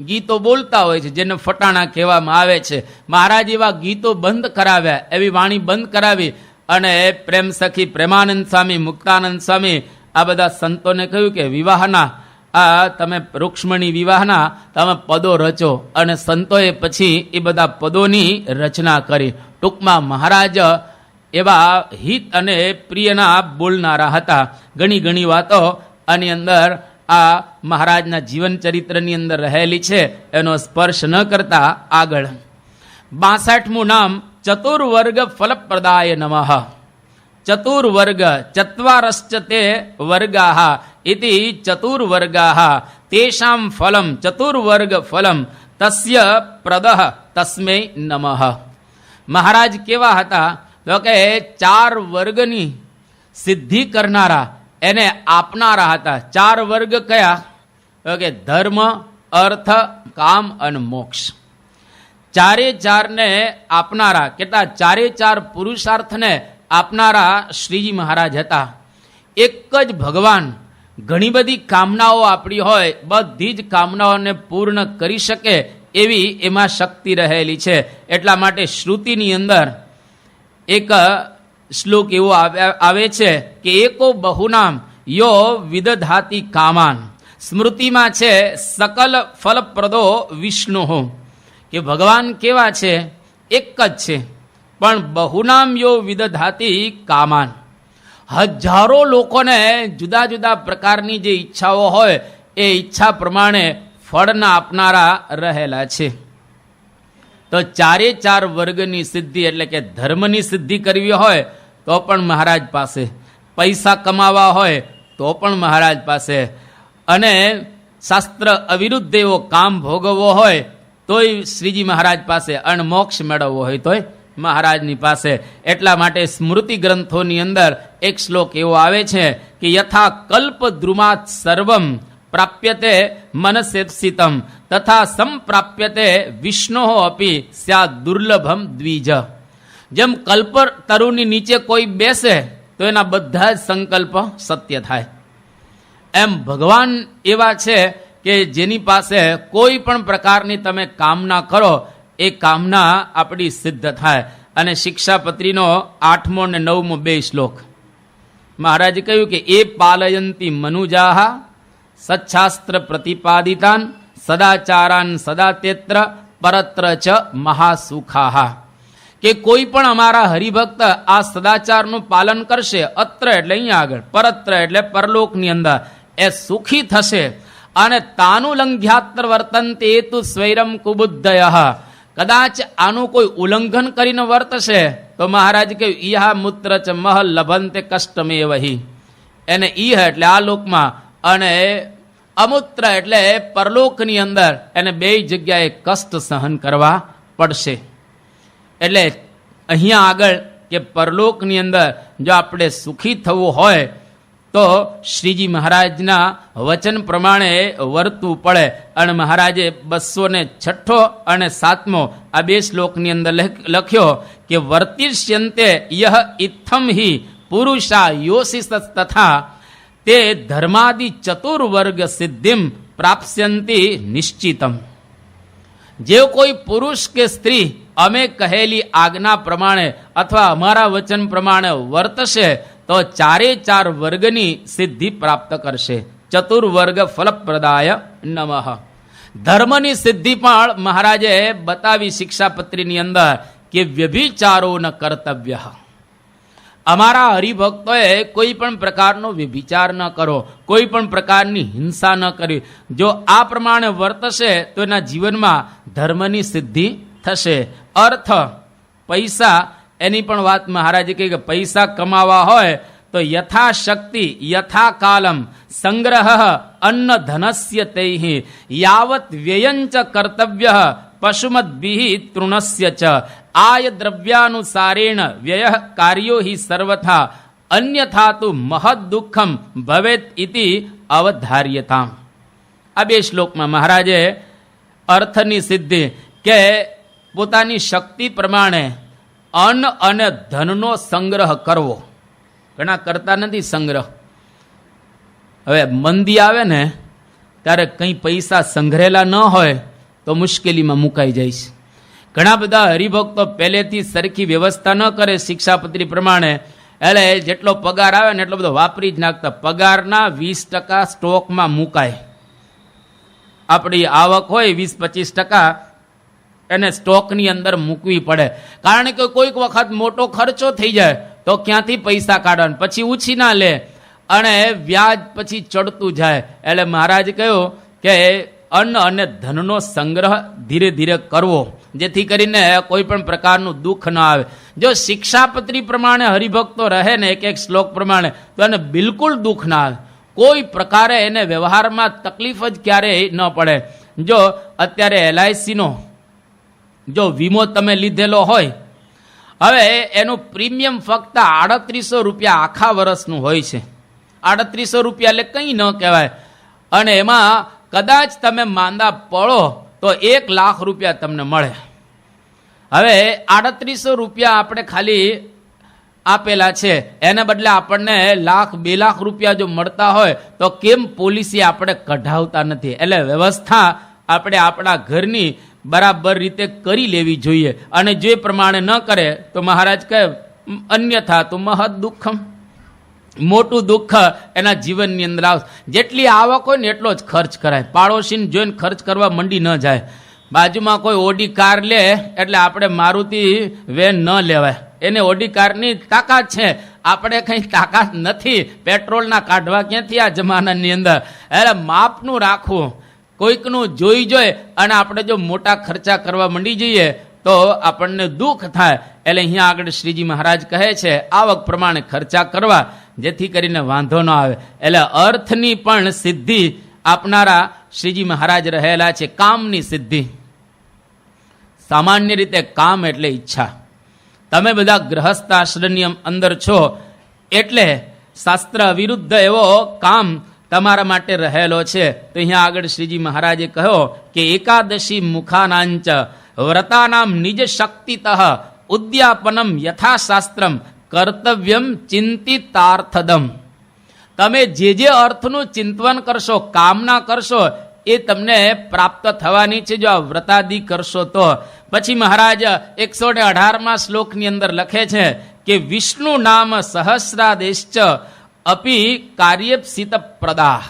ગીતો બોલતા હોય છે જેને ફટાણા કહેવામાં આવે છે. મહારાજ એવા ગીતો બંધ કરાવ્યા, એવી વાણી બંધ કરાવી. અને પ્રેમ સખી પ્રેમાનંદ સ્વામી, મુક્તાનંદ સ્વામી આ બધા સંતોને કહ્યું કે વિવાહના આ તમે રૂક્ષ્મણી વિવાહના તમે પદો રચો. અને સંતોએ પછી એ બધા પદોની રચના કરી. ટૂંકમાં મહારાજ એવા હિત અને પ્રિયના બોલનારા હતા. ઘણી વાતો આની અંદર આ મહારાજના જીવન ચરિત્રની અંદર રહેલી છે, એનો સ્પર્શ ન કરતા આગળ 62મું નામ ચતુર્વર્ગ ફલપ્રદાય નમઃ. ચતુર્વર્ગ ચત્વારશ્ચ તે વર્ગાઃ ઇતિ ચતુર્વર્ગાઃ તેષાં ફલમ ચતુર્વર્ગ ફલમ તસ્ય પ્રદઃ તસ્મૈ નમઃ. મહારાજ કેવા હતા તો કે 4 વર્ગની સિદ્ધિ કરનારા, એને આપનારા હતા. 4 વર્ગ કયા? તો કે ધર્મ, અર્થ, કામ અને મોક્ષ. 4 ને આપનારા. કેટલા? 4 પુરુષાર્થને આપનારા શ્રીજી મહારાજ હતા. એક જ ભગવાન ઘણી બધી કામનાઓ આપણી હોય, બધી જ કામનાઓને પૂર્ણ કરી શકે એવી એમાં શક્તિ રહેલી છે. એટલા માટે શ્રુતિની અંદર એક શ્લોક એવો આવે છે કે એકો બહુનામ યો વિદધાતિ કામાન. સ્મૃતિમાં છે સકલ ફલપ્રદો વિષ્ણુ. કે ભગવાન કેવા છે? એક જ છે, પણ બહુનામ યો વિદધાતિ કામાન. હજારો લોકોને જુદા જુદા પ્રકારની જે ઈચ્છાઓ હોય એ ઈચ્છા પ્રમાણે ફળના આપનારા રહેલા છે. તો 4 વર્ગની સિદ્ધિ એટલે કે ધર્મની સિદ્ધિ કરવી હોય તો પણ મહારાજ પાસે, પૈસા કમાવા હોય તો પણ મહારાજ પાસે, અને શાસ્ત્ર અવિરુદ્ધ એવો કામ ભોગવવો હોય તોય શ્રીજી મહારાજ પાસે, અને મોક્ષ મેળવવો હોય તોય મહારાજની પાસે. એટલા માટે સ્મૃતિ ગ્રંથોની અંદર એક શ્લોક એવો આવે છે કે યથા કલ્પ દ્રુમાત સર્વમ પ્રાપ્યતે મનસેપ્સિતમ તથા સંપ્રાપ્યતે વિષ્ણુ અપી સ્યાદ દુર્લભમ દ્વિજ. જેમ કલ્પ તરુની નીચે કોઈ બેસે તો એના બધા જ સંકલ્પ સત્ય થાય, એમ ભગવાન એવા છે કે જેની પાસે કોઈ પણ પ્રકારની તમે કામના કરો એ કામના આપણી સિદ્ધ થાય. અને શિક્ષાપત્રીનો 8મો અને 9મો 2 શ્લોક મહારાજે કહ્યું કે એ પાલયંતી મનુજાહ સચ્છાસ્ત્ર પ્રતિપાદિતાન સદાચારાન સદાતેત્ર પરત્ર ચ મહાસુખાહ. કે કોઈ પણ અમારા હરિભક્ત આ સદાચારનું પાલન કરશે, અત્ર એટલે અહીંયા આગળ, પરત્ર એટલે પરલોકની અંદર, એ સુખી થશે. અને તાનુલંઘ્યાત્ર વર્તનતે તુ સ્વૈરમ કુબુદ્ધય. કદાચ આનું કોઈ ઉલ્લંઘન કરીને વર્તશે તો મહારાજ કહ્યું ઈહા મૂત્ર ચ મહ લભંતે કષ્ટમેવહિ. એને ઈહ એટલે આ લોકમાં, અને અમૂત્ર એટલે પરલોકની અંદર એને 2 જગ્યાએ કષ્ટ સહન કરવા પડશે. એટલે અહીંયા આગળ કે પરલોકની અંદર જો આપણે સુખી થવું હોય તો શ્રીજી મહારાજના વચન પ્રમાણે વર્તવું પડે. અને મહારાજે 206 અને 7મો આ 2 શ્લોકની અંદર લખ્યો કે વર્તિષ્યંતે યહ ઇત્થમ હિ પુરુષા યોશિસ તથા તે ધર્માદિ ચતુર્વર્ગ સિદ્ધિમ પ્રાપ્સ્યંતિ નિશ્ચિતમ. જે કોઈ પુરુષ કે સ્ત્રી અમે કહેલી આજ્ઞા પ્રમાણે અથવા અમારા વચન પ્રમાણે વર્તશે તો 4 વર્ગની સિદ્ધિ પ્રાપ્ત કરશે. ચતુર્વર્ગ ફલપ્રદાય નમઃ. ધર્મની સિદ્ધિ પણ મહારાજે બતાવી શિક્ષાપત્રીની અંદર કે વ્યભિચારો ન કર્તવ્ય. અમારા હરિભક્તોએ કોઈ પણ પ્રકારનો વ્યભિચાર ન કરો, કોઈ પણ પ્રકારની હિંસા ન કરવી. જો આ પ્રમાણે વર્તશે તો એના જીવનમાં ધર્મની સિદ્ધિ થશે. અર્થ, પૈસા, એની પણ વાત મહારાજે કહી કે પૈસા કમાવા હોય તો યથાશક્તિ યથાકાલમ સંગ્રહ અન્ન ધનસ્ય તૈહિ યાવત વ્યયંચ કર્તવ્ય પશુમદ્ભિ તૃણસ્ય ચ આય દ્રવ્યાનુસારેણ વ્યય કાર્યો હિ સર્વથા અન્યથા તુ મહદ દુઃખમ ભવેત ઇતિ અવધાર્યતા. આ બે શ્લોકમાં મહારાજે અર્થની સિદ્ધિ કે પોતાની શક્તિ પ્રમાણે અન્ન અને ધનનો સંગ્રહ કરવો. ઘણા કરતા નથી સંગ્રહ. હવે મંદી આવે ને ત્યારે કંઈ પૈસા સંગ્રહેલા ન હોય તો મુશ્કેલીમાં મુકાઈ જાય છે. ઘણા બધા હરિભક્તો પહેલેથી સરખી વ્યવસ્થા ન કરે શિક્ષાપત્રી પ્રમાણે, એટલે જેટલો પગાર આવે ને એટલો બધો વાપરી જ નાખતા. પગારના 20% સ્ટોકમાં મુકાય. આપણી આવક હોય 20-25% એને સ્ટોકની અંદર મૂકવી પડે. કારણ કે કોઈક વખત મોટો ખર્ચો થઈ જાય તો ક્યાંથી પૈસા કાઢવાના, પછી ઉછીના લે અને વ્યાજ પછી ચડતું જાય. એટલે મહારાજ કહ્યું કે અન્ન અને ધનનો સંગ્રહ ધીરે ધીરે કરવો, જેથી કરીને કોઈ પણ પ્રકારનું દુઃખ ન આવે. જો શિક્ષાપત્રી પ્રમાણે હરિભક્તો રહે ને એક એક શ્લોક પ્રમાણે, તો એને બિલકુલ દુઃખ ના આવે. કોઈ પ્રકારે એને વ્યવહારમાં તકલીફ જ ક્યારેય ન પડે. જો અત્યારે LICનો જો વીમો તમે લીધેલો હોય, હવે એનું પ્રીમિયમ ફક્ત 3800 રૂપિયા આખા વર્ષનું હોય છે. 3800 રૂપિયા એટલે કંઈ ન કહેવાય. અને એમાં કદાચ તમે માંદા પડો તો 1 લાખ રૂપિયા તમને મળે. હવે 3800 રૂપિયા આપણે ખાલી આપેલા છે, એને બદલે આપણને 1,00,000-2 લાખ રૂપિયા જો મળતા હોય તો કેમ પોલિસી આપણે કઢાવતા નથી? એટલે વ્યવસ્થા આપણે આપણા ઘરની બરાબર રીતે કરી લેવી જોઈએ. અને જે પ્રમાણે ન કરે તો મહારાજ કહે અન્યથા તો મહદ દુઃખમ, મોટું દુઃખ એના જીવનની અંદર આવશે. જેટલી આવક હોય ને એટલો જ ખર્ચ કરાય. પાડોશીને જોઈને ખર્ચ કરવા મંડી ન જાય. બાજુમાં કોઈ ઓડી કાર લે એટલે આપણે મારુતિ વેન ન લેવાય. એને ઓડી કારની તાકાત છે, આપણે કંઈ તાકાત નથી. પેટ્રોલના કાઢવા ક્યાંથી આ જમાનાની અંદર? એટલે માપનું રાખવું. કોઈકનું જોઈ અને આપણે જો મોટા ખર્ચા કરવા મંડી જઈએ તો આપણને દુઃખ થાય. એટલે અહીંયા આગળ શ્રીજી મહારાજ કહે છે આવક પ્રમાણે ખર્ચા કરવા, જેથી કરીને વાંધો ન આવે. એટલે અર્થની પણ સિદ્ધિ આપનારા શ્રીજી મહારાજ રહેલા છે. કામની સિદ્ધિ, સામાન્ય રીતે કામ એટલે ઈચ્છા. તમે બધા ગ્રહસ્થ આશ્રમની અંદર છો એટલે શાસ્ત્ર વિરુદ્ધ એવો કામ તમારા માટે રહેલો છે. તો અહીંયા આગળ શ્રીજી મહારાજે કહ્યો કે એકાદશી મુખાનાંચ વ્રતાનામ નિજ શક્તિતઃ ઉદ્યાપનમ યથાશાસ્ત્રમ કર્તવ્યમ ચિંતિતાર્થદમ. તમે જે અર્થનું ચિંતન કરશો, કામના કરશો, એ તમને પ્રાપ્ત થવાની છે જો આ વ્રતાદિ કરશો તો. પછી મહારાજ 118માં શ્લોકની અંદર લખે છે કે વિષ્ણુ નામ સહસ્રાદેશ્ચ અપી કાર્યપ્સિત પ્રદાહ.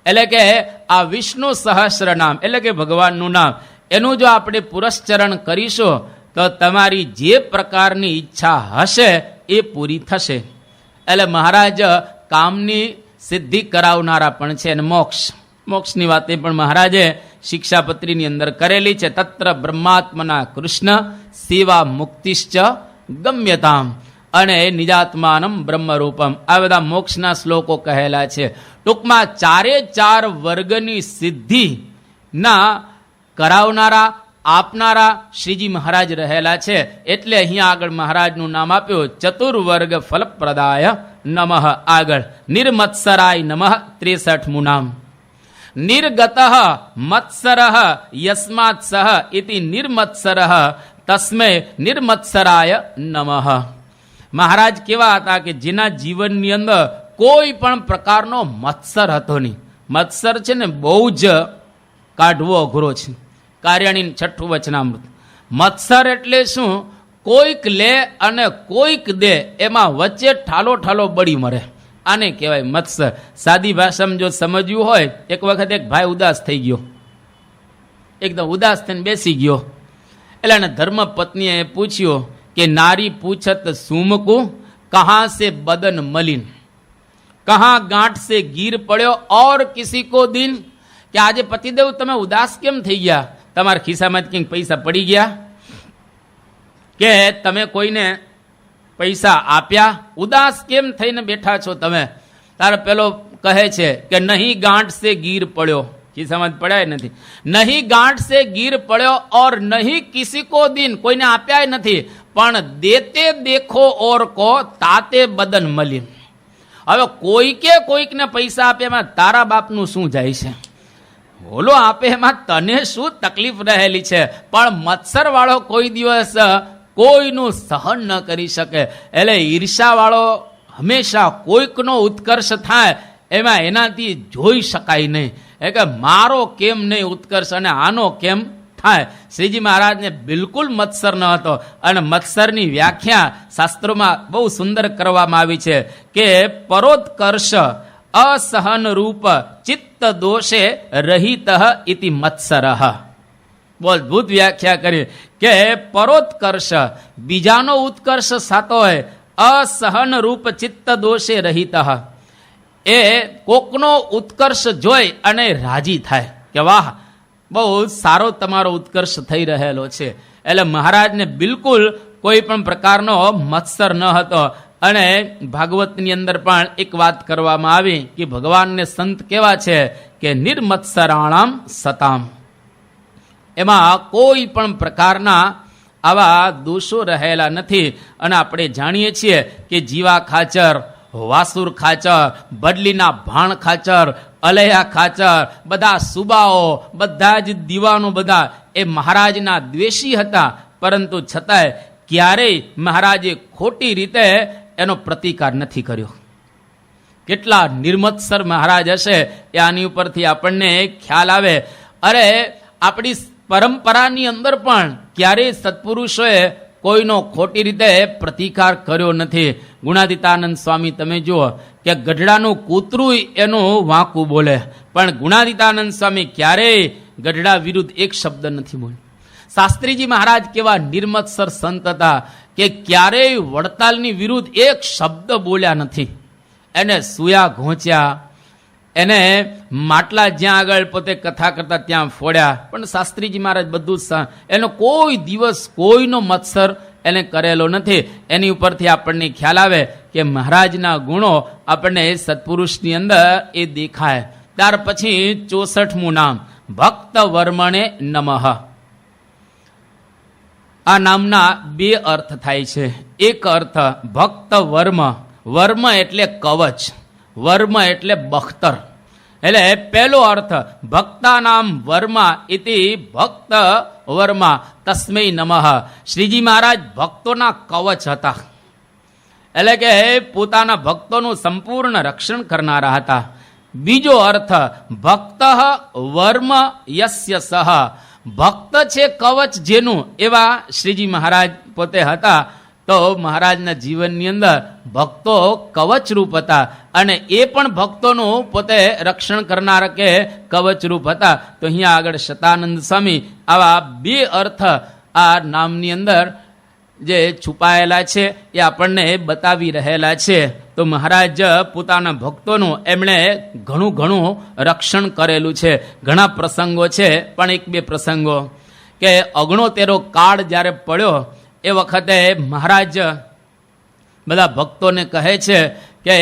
એટલે કે આ વિષ્ણુ સહસ્ર નામ એટલે કે ભગવાનનું નામ, એનું જો આપણે પુરસ્ચરણ કરીશું તો તમારી જે પ્રકારની ઈચ્છા હશે એ પૂરી થશે. એટલે મહારાજ કામની સિદ્ધિ કરાવનારા પણ છે. અને મોક્ષની વાતે પણ મહારાજે શિક્ષાપત્રીની અંદર કરેલી છે. તત્ર બ્રહ્માત્મના કૃષ્ણ સેવા મુક્તિશ્ચ ગમ્યતામ અને નિજાત્માનમ બ્રહ્મરૂપમ. આ બધા મોક્ષના શ્લોકો કહેલા છે. ટૂંકમાં 4 વર્ગની સિદ્ધિના કરાવનારા, આપનારા શ્રીજી મહારાજ રહેલા છે. એટલે અહીંયા આગળ મહારાજનું નામ આપ્યું ચતુર્વર્ગ ફલપ્રદાય નમઃ. આગળ નિર્મત્સરાય નમઃ 63મું નામ. નિર્ગત મત્સર યસ્માત સહ ઇતિ નિર્મત્સર તસ્મે નિર્મત્સરાય નમઃ. મહારાજ કેવા હતા કે જેના જીવનની અંદર કોઈ પણ પ્રકારનો મત્સર હતો નહીં. મત્સર છે ને બહુ જ કાઢવો અઘરો છે. કાર્યાણી 6ઠું વચનામૃત. મત્સર એટલે શું? કોઈક લે અને કોઈક દે, એમાં વચ્ચે ઠાલો બળી મરે. આને કહેવાય મત્સર. સાદી ભાષામાં જો સમજવું હોય, એક વખત એક ભાઈ ઉદાસ થઈ ગયો, એકદમ ઉદાસ થઈને બેસી ગયો. એટલે એને ધર્મપત્નીએ પૂછ્યું કે નારી પૂછત સુમકુ કહાં સે બદન મલિન, કહાં ગાંઠ સે ગીર પડ્યો ઓર કિસી કો દિન, કે આજે પતિદેવ તમે ઉદાસ કેમ થઈ ગયા? તમારા ખિસ્સામાં કંઈક પૈસા પડી ગયા કે તમે કોઈને પૈસા આપ્યા? ઉદાસ કેમ થઈને બેઠા છો તમે? તારે પેલો કહે છે કે નહીં ગાંઠ સે ગીર પડ્યો, ખિસ્સામાં પડ્યા નથી. નહીં ગાંઠ સે ગીર પડ્યો ઓર નહીં કિસી કો દિન, કોઈને આપ્યા નથી, પણ દેતે દેખો ઓર કો તાતે બદન મલિન. હવે કોઈકે કોઈકને પૈસા આપે એમાં તારા બાપનું શું જાય છે? બોલો આપે એમાં તને શું તકલીફ રહેલી છે? પણ મત્સર વાળો કોઈ દિવસ કોઈનું સહન ન કરી શકે. એટલે ઈર્ષા વાળો હંમેશા કોઈકનો ઉત્કર્ષ થાય એમાં એનાથી જોઈ શકાય નહીં. એ કે મારો કેમ નહીં ઉત્કર્ષ અને આનો કેમ થાય? શ્રીજી મહારાજને બિલકુલ મત્સર ન હતો. અને મત્સરની વ્યાખ્યા શાસ્ત્રોમાં બહુ સુંદર કરવામાં આવી છે કે પરોત્કર્ષ અસહન રૂપ ચિત્ત દોષે રહિત ઇતિ મત્સર. બહુ અદભુત વ્યાખ્યા કરી કે પરોત્કર્ષ બીજાનો ઉત્કર્ષ સાતો હોય, અસહન રૂપ ચિત્ત દોષે રહિત, એ કોકનો ઉત્કર્ષ જોઈ અને રાજી થાય કે વાહ બહુ સારો તમારો ઉત્કર્ષ થઈ રહેલો છે. એટલે મહારાજને બિલકુલ કોઈ પણ પ્રકારનો મત્સર ન હતો. અને ભાગવતની અંદર પણ એક વાત કરવામાં આવી કે ભગવાનને સંત કેવા છે કે નિર્મત્સરાણામ સતામ, એમાં કોઈ પણ પ્રકારના આવા દોષો રહેલા નથી. અને આપણે જાણીએ છીએ કે જીવા ખાચર, વાસુર ખાચર, બદલીના ભાણ ખાચર, અલૈયા ખાચર, બધા સુબાઓ, બધા જ દીવાનો બધા એ મહારાજના દ્વેષી હતા. પરંતુ છતાંય ક્યારેય મહારાજે ખોટી રીતે એનો પ્રતિકાર નથી કર્યો. કેટલા નિર્મત્સર મહારાજ હશે એ આની ઉપરથી આપણને ખ્યાલ આવે. અરે આપણી પરંપરાની અંદર પણ ક્યારેય સત્પુરુષોએ કોઈનો ખોટી રીતે પ્રતિકાર કર્યો નથી. ગુણાતીતાનંદ સ્વામી તમે જુઓ કે ગઢડાનું કૂતરું એનું વાંકું બોલે, પણ ગુણાતીતાનંદ સ્વામી ક્યારેય ગઢડા વિરુદ્ધ એક શબ્દ નથી બોલ્યો. શાસ્ત્રીજી મહારાજ કેવા નિર્મત્સર સંત હતા કે ક્યારેય વડતાલની વિરુદ્ધ એક શબ્દ બોલ્યા નથી. એને સુયા ઘોંચ્યા, એને માટલા જ્યાં આગળ પોતે કથા કરતા ત્યાં ફોડ્યા, પણ શાસ્ત્રીજી મહારાજ બધું એનો કોઈ દિવસ કોઈનો મત્સર એને કરેલો નથી. એની ઉપરથી આપણને ખ્યાલ આવે કે મહારાજના ગુણો આપણને સત્પુરુષની અંદર એ દેખાય. ત્યાર પછી 64મું નામ ભક્ત વર્મણે નમઃ. આ નામના બે અર્થ થાય છે. એક અર્થ ભક્ત વર્મ, વર્મ એટલે કવચ, વર્મ એટલે બખ્તર. એટલે પહેલો અર્થ ભક્તા નામ વર્મા ઇતિ ભક્ત વર્મા તસ્મૈ નમઃ. શ્રીજી મહારાજ ભક્તોના કવચ હતા, એટલે કે પોતાના ભક્તોનું સંપૂર્ણ રક્ષણ કરનારા હતા. બીજો અર્થ ભક્ત વર્મ યસ્ય સહ, ભક્ત છે કવચ જેનું, એવા શ્રીજી મહારાજ પોતે હતા. તો મહારાજના જીવનની અંદર ભક્તો કવચરૂપ હતા અને એ પણ ભક્તોનું પોતે રક્ષણ કરનાર કે કવચરૂપ હતા. તો અહીંયા આગળ શતાનંદ સ્વામી આવા બે અર્થ આ નામની અંદર જે છુપાયેલા છે એ આપણને બતાવી રહેલા છે. તો મહારાજ પોતાના ભક્તોનું એમણે ઘણું રક્ષણ કરેલું છે. ઘણા પ્રસંગો છે, પણ એક બે પ્રસંગો કે 69 કાળ જ્યારે પડ્યો એ વખતે મહારાજ બધા ભક્તોને કહે છે કે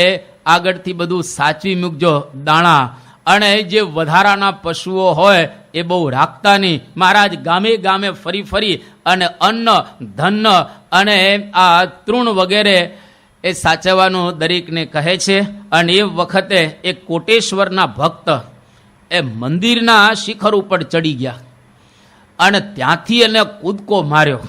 આગળથી બધું સાચવી મૂકજો દાણા, અને જે વધારાના પશુઓ હોય એ બહુ રાખતા નહીં. મહારાજ ગામે ગામે ફરી અને અન્ન ધન અને આ તૃણ વગેરે એ સાચવવાનું દરેકને કહે છે. અને એ વખતે એક કોટેશ્વરના ભક્ત એ મંદિરના શિખર ઉપર ચડી ગયા અને ત્યાંથી એને કૂદકો માર્યો.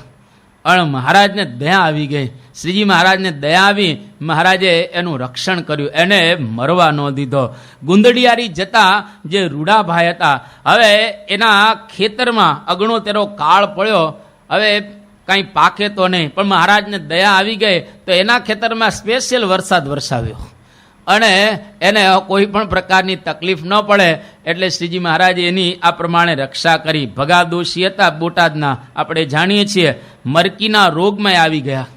અને મહારાજને દયા આવી ગઈ. શ્રીજી મહારાજને દયા આવી, મહારાજે એનું રક્ષણ કર્યું, એને મરવા ન દીધો. ગુંદડિયારી જતા જે રૂડાભાઈ હતા, હવે એના ખેતરમાં 69 કાળ પડ્યો, હવે કાંઈ પાકે તો નહીં, પણ મહારાજને દયા આવી ગઈ તો એના ખેતરમાં સ્પેશિયલ વરસાદ વરસાવ્યો. અને એને કોઈ પણ પ્રકારની તકલીફ ન પડે એટલે શ્રીજી મહારાજે એની આ પ્રમાણે રક્ષા કરી. ભગાદોશી હતા બોટાદના, આપણે જાણીએ છીએ, મરકીના રોગમાં આવી ગયા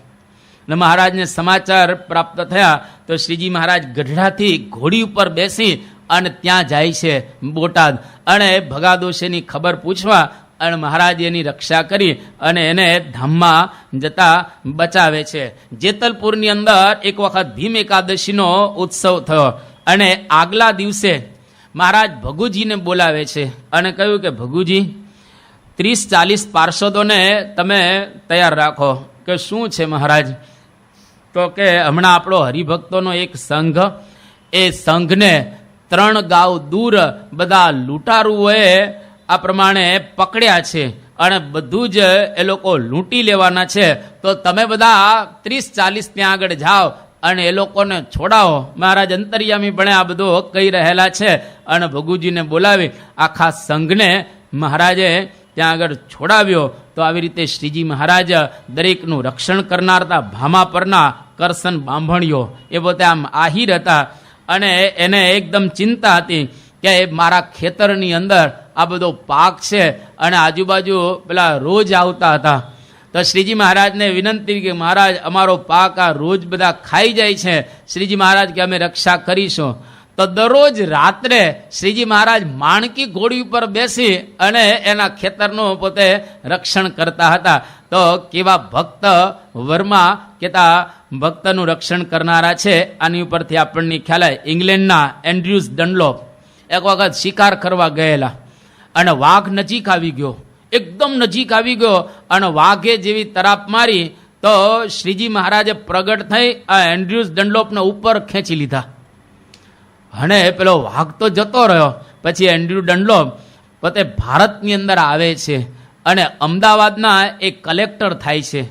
ને મહારાજને સમાચાર પ્રાપ્ત થયા તો શ્રીજી મહારાજ ગઢડાથી ઘોડી ઉપર બેસી અને ત્યાં જાય છે બોટાદ, અને ભગાદોશીની ખબર પૂછવા, અને મહારાજ એની રક્ષા કરી અને એને ધામમાં જતા બચાવે છે. જેતલપુરની અંદર એક વખત ભીમ એકાદશીનો ઉત્સવ થયો અને આગલા દિવસે મહારાજ ભગુજીને બોલાવે છે અને કહ્યું કે ભગુજી, 30-40 પાર્ષદોને તમે તૈયાર રાખો. કે શું છે મહારાજ? તો કે હમણાં આપણો હરિભક્તોનો એક સંઘ, એ સંઘને 3 ગાંવ દૂર બધા લૂંટારુઓએ આ પ્રમાણે પકડ્યા છે અને બધું જ એ લોકો લૂંટી લેવાના છે, તો તમે બધા 30-40 ત્યાં આગળ જાઓ અને એ લોકોને છોડાવો. મહારાજ અંતર્યામી પણ આ બધો કહી રહેલા છે અને ભગુજીને બોલાવી આખા સંઘને મહારાજે ત્યાં આગળ છોડાવ્યો. તો આવી રીતે શ્રીજી મહારાજ દરેકનું રક્ષણ કરનાર હતા. ભામા પરના કરસન બાંભણીઓ, એ પોતે આમ આહિર હતા અને એને એકદમ ચિંતા હતી કે મારા ખેતરની અંદર આ બધો પાક છે અને આજુબાજુ પેલા રોજ આવતા હતા. તો શ્રીજી મહારાજને વિનંતી કે મહારાજ, અમારો પાક આ રોજ બધા ખાઈ જાય છે. શ્રીજી મહારાજ કે અમે રક્ષા કરીશું. તો દરરોજ રાત્રે શ્રીજી મહારાજ માણકી ઘોડી ઉપર બેસી અને એના ખેતરનું પોતે રક્ષણ કરતા હતા. તો કેવા ભક્ત વર્મા કેતા ભક્તનું રક્ષણ કરનારા છે, આની ઉપરથી આપણને ખ્યાલ આવે. ઇંગ્લેન્ડના એન્ડ્રુઝ ડનલોપ એક વખત શિકાર કરવા ગયેલા અને વાઘ નજીક આવી ગયો, એકદમ નજીક આવી ગયો અને વાઘે જેવી તરાપ મારી તો શ્રીજી મહારાજે પ્રગટ થઈ આ એન્ડ્રુઝ ડનલોપને ઉપર ખેંચી લીધા અને પેલો વાઘ તો જતો રહ્યો. પછી એન્ડ્રુ ડનલોપ પોતે ભારતની અંદર આવે છે અને અમદાવાદના એક કલેક્ટર થાય છે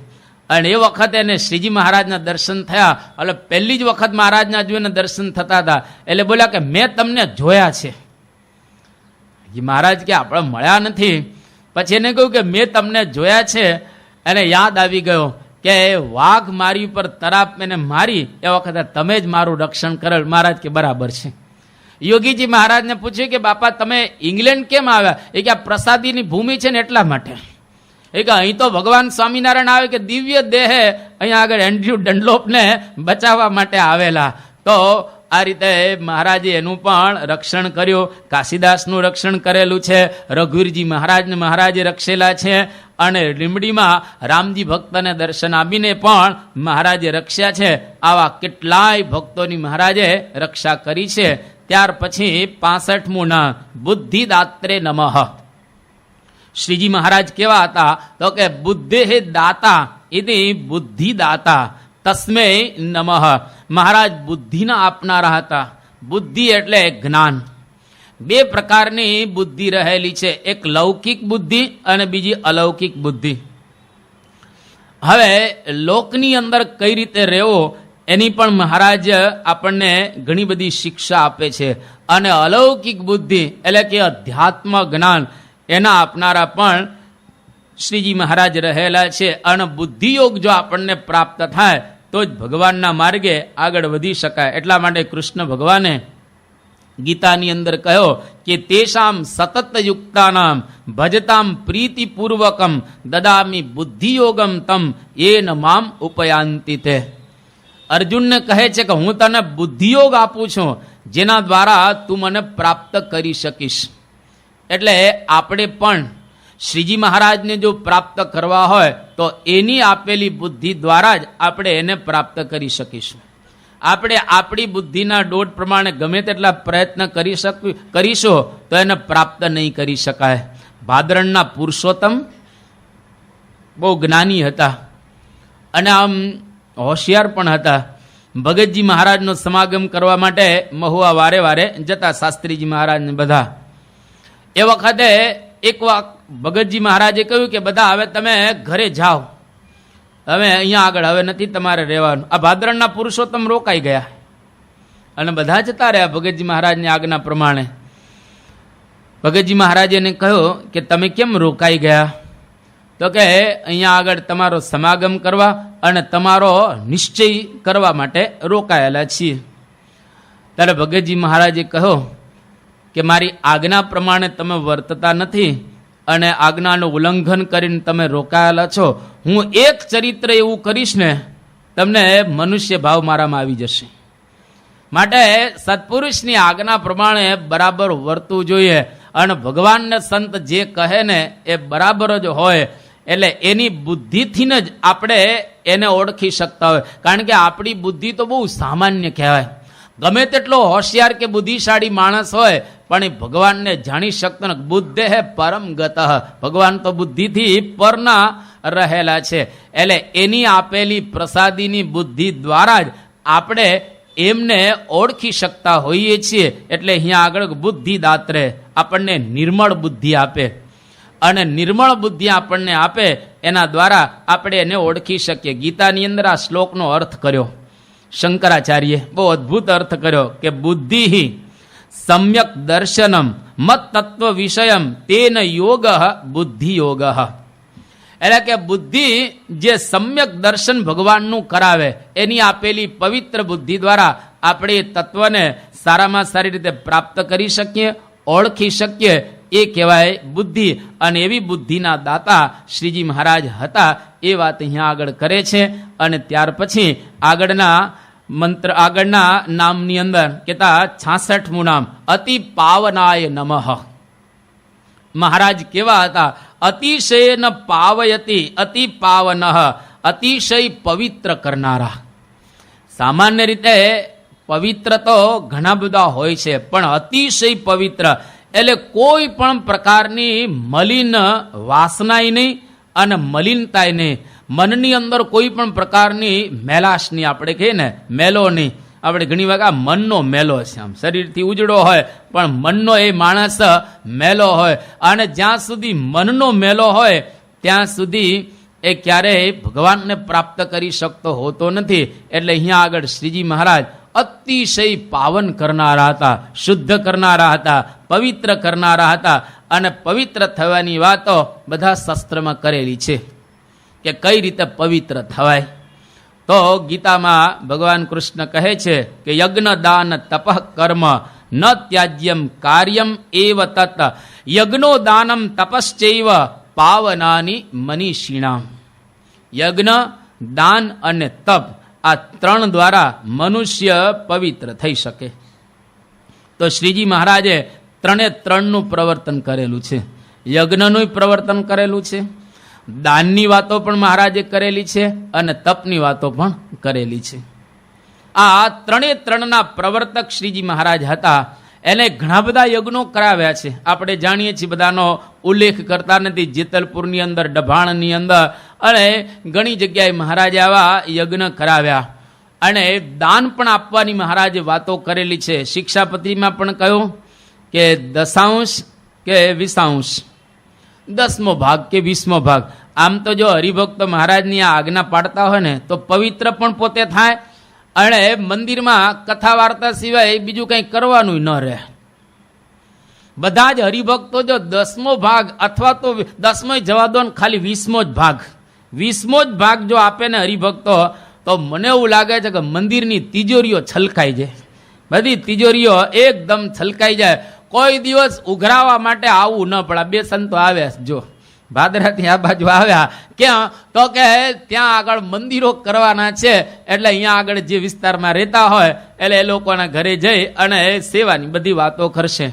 અને એ વખતે એને શ્રીજી મહારાજના દર્શન થયા. એટલે પહેલી જ વખત મહારાજના જોઈને દર્શન થતા હતા એટલે બોલ્યા કે મેં તમને જોયા છે. મહારાજ કે આપણે મળ્યા નથી. પછી એને કહ્યું કે મેં તમને જોયા છે. એને યાદ આવી ગયો કે વાઘ મારી ઉપર તરાપ એને મારી એ વખતે તમે જ મારું રક્ષણ કરેલ. મહારાજ કે બરાબર છે. યોગીજી મહારાજને પૂછ્યું કે બાપા તમે ઇંગ્લેન્ડ કેમ આવ્યા? એ કે આ પ્રસાદીની ભૂમિ છે ને એટલા માટે. એ કે અહીં તો ભગવાન સ્વામિનારાયણ આવે કે દિવ્ય દેહે અહીંયા આગળ એન્ડ્રુ ડનલોપને બચાવવા માટે આવેલા. તો આ રીતે મહારાજે એનું પણ રક્ષણ કર્યું. કાશીદાસનું રક્ષણ કરેલું છે, રઘુવીરજી મહારાજને મહારાજે રક્ષેલા છે અને લીંબડીમાં રામજી ભક્તને દર્શન આપીને પણ મહારાજે રક્ષા છે. આવા કેટલાય ભક્તોની મહારાજે રક્ષા કરી છે. ત્યાર પછી 65મું નામ બુદ્ધિદાત્રે નમઃ. શ્રીજી મહારાજ કેવા હતા? તો કે બુદ્ધે દાતા ઇતિ બુદ્ધિદાતા તસ્મે નમઃ. મહારાજ બુદ્ધિના આપનારા હતા. બુદ્ધિ એટલે જ્ઞાન. 2 પ્રકારની બુદ્ધિ રહેલી છે, એક લૌકિક બુદ્ધિ અને બીજી અલૌકિક બુદ્ધિ. હવે લોકની અંદર કઈ રીતે રહેવો એની પણ મહારાજ આપણને ઘણી બધી શિક્ષા આપે છે. અને અલૌકિક બુદ્ધિ એટલે કે અધ્યાત્મ જ્ઞાન એના આપનારા પણ શ્રીજી મહારાજ રહેલા છે. અને બુદ્ધિયોગ જો આપણને પ્રાપ્ત થાય તો જ ભગવાનના માર્ગે આગળ વધી શકાય. એટલા માટે કૃષ્ણ ભગવાને ગીતાની અંદર કહ્યો કે તેષામ સતત યુક્તાનામ ભજતામ પ્રીતિપૂર્વકમ દદામી બુદ્ધિયોગમ તમ એન મામ ઉપયાંતિ તે. અર્જુનને કહે છે કે હું તને બુદ્ધિયોગ આપું છું જેના દ્વારા તું મને પ્રાપ્ત કરી શકીશ. એટલે આપણે પણ શ્રીજી મહારાજને જો પ્રાપ્ત કરવા હોય તો એની આપેલી બુદ્ધિ દ્વારા જ આપણે એને પ્રાપ્ત કરી શકીશું. આપણે આપણી બુદ્ધિના દોઢ પ્રમાણે ગમે તેટલા પ્રયત્ન કરીશું તો એને પ્રાપ્ત નહીં કરી શકાય. ભાદરણના પુરુષોત્તમ બહુ જ્ઞાની હતા અને આમ હોશિયાર પણ હતા. ભગતજી મહારાજનો સમાગમ કરવા માટે મહુવા વારે વારે જતા, શાસ્ત્રીજી મહારાજને બધા. એ વખતે એક ભગતજી મહારાજે કહ્યું કે બધા હવે તમે ઘરે જાઓ, હવે અહીંયા આગળ હવે નથી તમારે રહેવાનું. આ ભાદરણના પુરુષોત્તમ રોકાઈ ગયા અને બધા જતા રહ્યા ભગતજી મહારાજની આજ્ઞા પ્રમાણે. ભગતજી મહારાજે એને કહ્યું કે તમે કેમ રોકાઈ ગયા? તો કે અહીંયા આગળ તમારો સમાગમ કરવા અને તમારો નિશ્ચય કરવા માટે રોકાયેલા છીએ. ત્યારે ભગતજી મહારાજે કહ્યું કે મારી આજ્ઞા પ્રમાણે તમે વર્તતા નથી અને આજ્ઞાનું ઉલ્લંઘન કરીને તમે રોકાયેલા છો. હું એક ચરિત્ર એવું કરીશ ને તમને મનુષ્ય ભાવ મારામાં આવી જશે. માટે સત્પુરુષની આજ્ઞા પ્રમાણે બરાબર વર્તવું જોઈએ. અને ભગવાનને સંત જે કહે ને એ બરાબર જ હોય. એટલે એની બુદ્ધિથી જ આપણે એને ઓળખી શકતા હોય. કારણ કે આપણી બુદ્ધિ તો બહુ સામાન્ય કહેવાય. ગમે તેટલો હોશિયાર કે બુદ્ધિશાળી માણસ હોય પણ એ ભગવાનને જાણી શકતો ને. બુદ્ધે હે પરમ ગતઃ, ભગવાન તો બુદ્ધિથી પરના રહેલા છે. એટલે એની આપેલી પ્રસાદીની બુદ્ધિ દ્વારા જ આપણે એમને ઓળખી શકતા હોઈએ છીએ. એટલે અહીંયા આગળ બુદ્ધિદાત્રે આપણને નિર્મળ બુદ્ધિ આપે અને નિર્મળ બુદ્ધિ આપણને આપે એના દ્વારા આપણે એને ઓળખી શકીએ. ગીતાની અંદર આ શ્લોકનો અર્થ કર્યો શંકરાચાર્ય, બહુ અદ્ભુત અર્થ કર્યો કે બુદ્ધિ સમ્યક દર્શનમ મત તત્વ વિષયમ તેન યોગ બુદ્ધિ યોગ. એટલે કે બુદ્ધિ જે સમ્યક દર્શન ભગવાનનું કરાવે એની આપેલી પવિત્ર બુદ્ધિ દ્વારા આપણે એ તત્વને સારામાં સારી રીતે પ્રાપ્ત કરી શકીએ, ઓળખી શકીએ. એ કહેવાય બુદ્ધિ. અને એવી બુદ્ધિના દાતા શ્રીજી મહારાજ હતા એ વાત અહીંયા આગળ કરે છે. અને ત્યાર પછી આગળના મંત્ર, આગળના નામની અંદર કહેતા 66મું નામ અતિ પાવનાય નમઃ. મહારાજ કેવા હતા? અતિશય ન પાવયતી અતિ પાવન, અતિશય પવિત્ર કરનારા. સામાન્ય રીતે પવિત્ર તો ઘણા બધા હોય છે પણ અતિશય પવિત્ર એટલે કોઈ પણ પ્રકારની મલિન વાસનાય નહીં અને મલિનતાય નહીં. મનની અંદર કોઈ પણ પ્રકારની મેલાશની, આપણે કહીએ ને મેલો નહીં. આપણે ઘણી વખત મનનો મેલો છે. આમ શરીરથી ઉજળો હોય પણ મનનો એ માણસ મેલો હોય. અને જ્યાં સુધી મનનો મેલો હોય ત્યાં સુધી એ ક્યારેય ભગવાનને પ્રાપ્ત કરી શકતો હોતો નથી. એટલે અહીંયા આગળ શ્રીજી મહારાજ અતિશય પાવન કરનારા હતા, શુદ્ધ કરનારા હતા, પવિત્ર કરનારા હતા. અને પવિત્ર થવાની વાતો બધા શાસ્ત્રમાં કરેલી છે કે કઈ રીતે પવિત્ર થવાય. તો ગીતામાં ભગવાન કૃષ્ણ કહે છે કે યજ્ઞ દાન તપઃ કર્મ ન ત્યાજ્યમ કાર્યમ એવ તત યજ્ઞો દાનમ તપશ્ચૈવ પાવનાની મનીષિણામ. યજ્ઞ, દાન અને તપ આ ત્રણ દ્વારા મનુષ્ય પવિત્ર થઈ શકે. તો શ્રીજી મહારાજે ત્રણનું પ્રવર્તન કરેલું છે. યજ્ઞનું પ્રવર્તન કરેલું છે, દાનની વાતો પણ મહારાજે કરેલી છે અને તપની વાતો પણ કરેલી છે. આ ત્રણના પ્રવર્તક શ્રીજી મહારાજ હતા. એને ઘણા બધા યજ્ઞો કરાવ્યા છે. આપણે જાણીએ છીએ, બધાનો ઉલ્લેખ કરતા નથી. જેતલપુરની અંદર, ડભાણની અંદર અને ઘણી જગ્યાએ મહારાજે આવા યજ્ઞ કરાવ્યા. અને દાન પણ આપવાની મહારાજે વાતો કરેલી છે. શિક્ષાપત્રીમાં પણ કહ્યું કે 10 કે 20, 10મો ભાગ કે 20મો ભાગ. આમ તો જો હરિભક્તો મહારાજની આ આજ્ઞા પાડતા હોય ને તો પવિત્ર પણ પોતે થાય અને મંદિરમાં કથા વાર્તા સિવાય બીજું કંઈ કરવાનું ન રહે. બધા જ હરિભક્તો જો 10મો ભાગ અથવા તો 10મો જવા દો ને, ખાલી 20મો જ ભાગ જો આપે ને હરિભક્તો, તો મને એવું લાગે છે કે મંદિરની તિજોરીઓ છલકાઈ જાય. બધી તિજોરીઓ એકદમ છલકાઈ જાય. કોઈ દિવસ ઉઘરાવા માટે આવવું ન પડે. બે સંતો આવ્યા જો ભાદરાથી આ બાજુ આવ્યા, ક્યાં તો કે ત્યાં આગળ મંદિરો કરવાના છે. એટલે અહીંયા આગળ જે વિસ્તારમાં રહેતા હોય એટલે એ લોકોના ઘરે જઈ અને સેવાની બધી વાતો કરશે.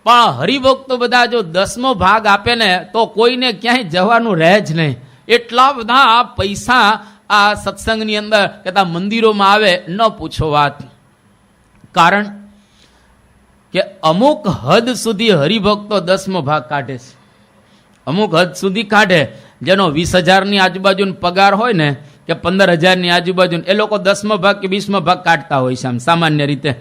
પણ હરિભક્તો બધા જો 10મો ભાગ આપે ને તો કોઈને ક્યાંય જવાનું રહે જ નહીં. એટલા બધા પૈસા આ સત્સંગની અંદર કહેતા મંદિરોમાં આવે, ન પૂછો વાત. કારણ કે અમુક હદ સુધી હરિભક્તો 10મો ભાગ કાઢે છે. અમુક હદ સુધી કાઢે. જેનો 20,000ની આજુબાજુનો પગાર હોય ને કે 15,000ની આજુબાજુ, એ લોકો 10મો ભાગ કે 20મો ભાગ કાઢતા હોય છે આમ સામાન્ય રીતે.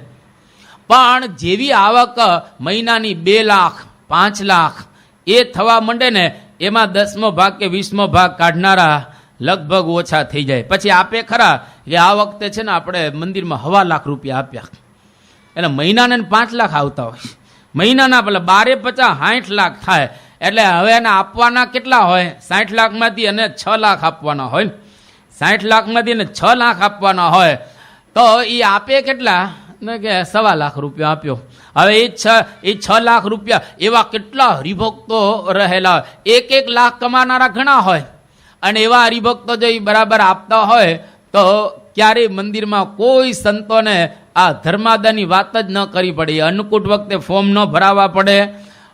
પણ જેવી આવક મહિનાની 2 લાખ 5 લાખ એ થવા માંડે ને એમાં 10મો ભાગ કે 20મો ભાગ કાઢનારા લગભગ ઓછા થઈ જાય. પછી આપે ખરા કે આ વખતે છે ને આપણે મંદિરમાં 1.25 લાખ રૂપિયા આપ્યા. એટલે મહિનાને 5 લાખ આવતા હોય. મહિનાના પેલા 12 50 60 લાખ થાય. એટલે હવે એને આપવાના કેટલા હોય? 60 લાખમાંથી એને 6 લાખ આપવાના હોય. 60 લાખમાંથી એને 6 લાખ આપવાના હોય તો એ આપે કેટલા? ને કે 1.25 લાખ રૂપિયા આપ્યો. હવે એ 6 લાખ રૂપિયા એવા કેટલા હરિભક્તો રહેલા હોય, 1 લાખ કમાનારા ઘણા હોય, અને એવા હરિભક્તો જો બરાબર આપતા હોય તો ક્યારેય મંદિરમાં કોઈ સંતોને આ ધર્માદાની વાત જ ન કરવી પડે. અન્નકૂટ વખતે ફોર્મ ન ભરાવા પડે,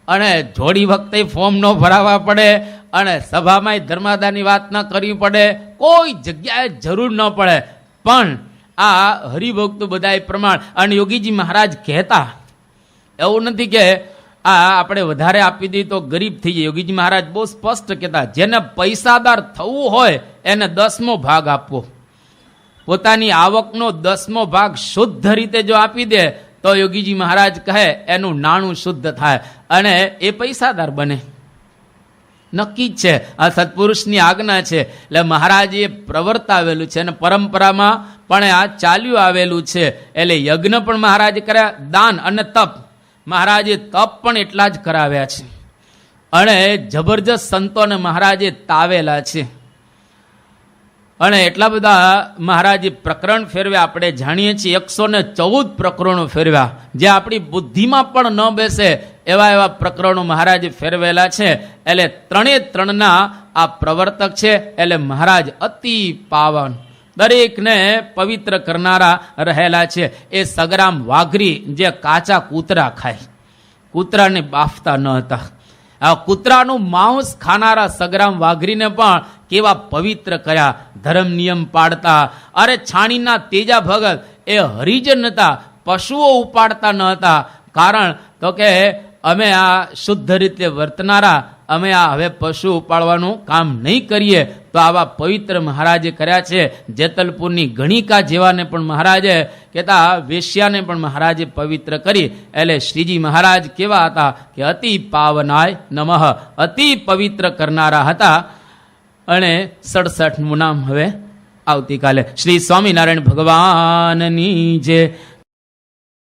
અને જોડી વખતે ફોર્મ ન ભરાવા પડે, અને સભામાં ધર્માદાની વાત ન કરવી પડે, કોઈ જગ્યાએ જરૂર ન પડે. પણ આ હરિભક્તો બધા પ્રમાણ. અને યોગીજી મહારાજ કહેતા, એવું નથી કે આ આપણે વધારે આપી દઈએ તો ગરીબ થઈ જાય. યોગીજી મહારાજ બહુ સ્પષ્ટ કહેતા, જેને પૈસાદાર થવું હોય એને 10મો ભાગ આપવો. પોતાની આવકનો 10મો ભાગ શુદ્ધ રીતે જો આપી દે તો યોગીજી મહારાજ કહે એનું નાણું શુદ્ધ થાય અને એ પૈસાદાર બને. નક્કી જ છે, આ સત્પુરુષની આજ્ઞા છે. એટલે મહારાજે પ્રવર્તાવેલું છે અને પરંપરામાં પણ આ ચાલ્યું આવેલું છે. એટલે યજ્ઞ પણ મહારાજે કર્યા, દાન અને તપ મહારાજે તપ પણ એટલા જ કરાવ્યા છે, અને જબરજસ્ત સંતોને મહારાજે તાવેલા છે. અને એટલા બધા મહારાજે પ્રકરણ ફેરવ્યા, આપણે જાણીએ છીએ 114 પ્રકરણો ફેરવ્યા, જે આપણી બુદ્ધિમાં પણ ન બેસે એવા એવા પ્રકરણો મહારાજે ફેરવેલા છે. એટલે 3 આ પ્રવર્તક છે. એટલે મહારાજ અતિ પાવન, દરેકને પવિત્ર કરનારા રહેલા છે. એ સગરામ વાઘરી જે કાચા કૂતરા ખાય, કૂતરાને બાફતા ન હતા, આ કૂતરાનું માંસ ખાનારા સગરામ વાઘરીને પણ કેવા પવિત્ર કર્યા, ધર્મ નિયમ પાડતા. અરે છાણીના તેજા ભગત એ હરિજન હતા, પશુઓ ઉપાડતા ન હતા. કારણ તો કે અમે આ શુદ્ધ રીતે વર્તનારા, અમે આ હવે પશુ ઉપાડવાનું કામ નહીં કરીએ. તો આવા પવિત્ર મહારાજે કર્યા છે. જેતલપુરની ગણિકા જેવાને પણ મહારાજે કહેતા, વેશ્યાને પણ મહારાજે પવિત્ર કરી. એટલે શ્રીજી મહારાજ કેવા હતા કે અતિ પાવનાય નમઃ, અતિ પવિત્ર કરનારા હતા. અને 67મું નામ હવે આવતીકાલે. શ્રી સ્વામિનારાયણ ભગવાનની જય.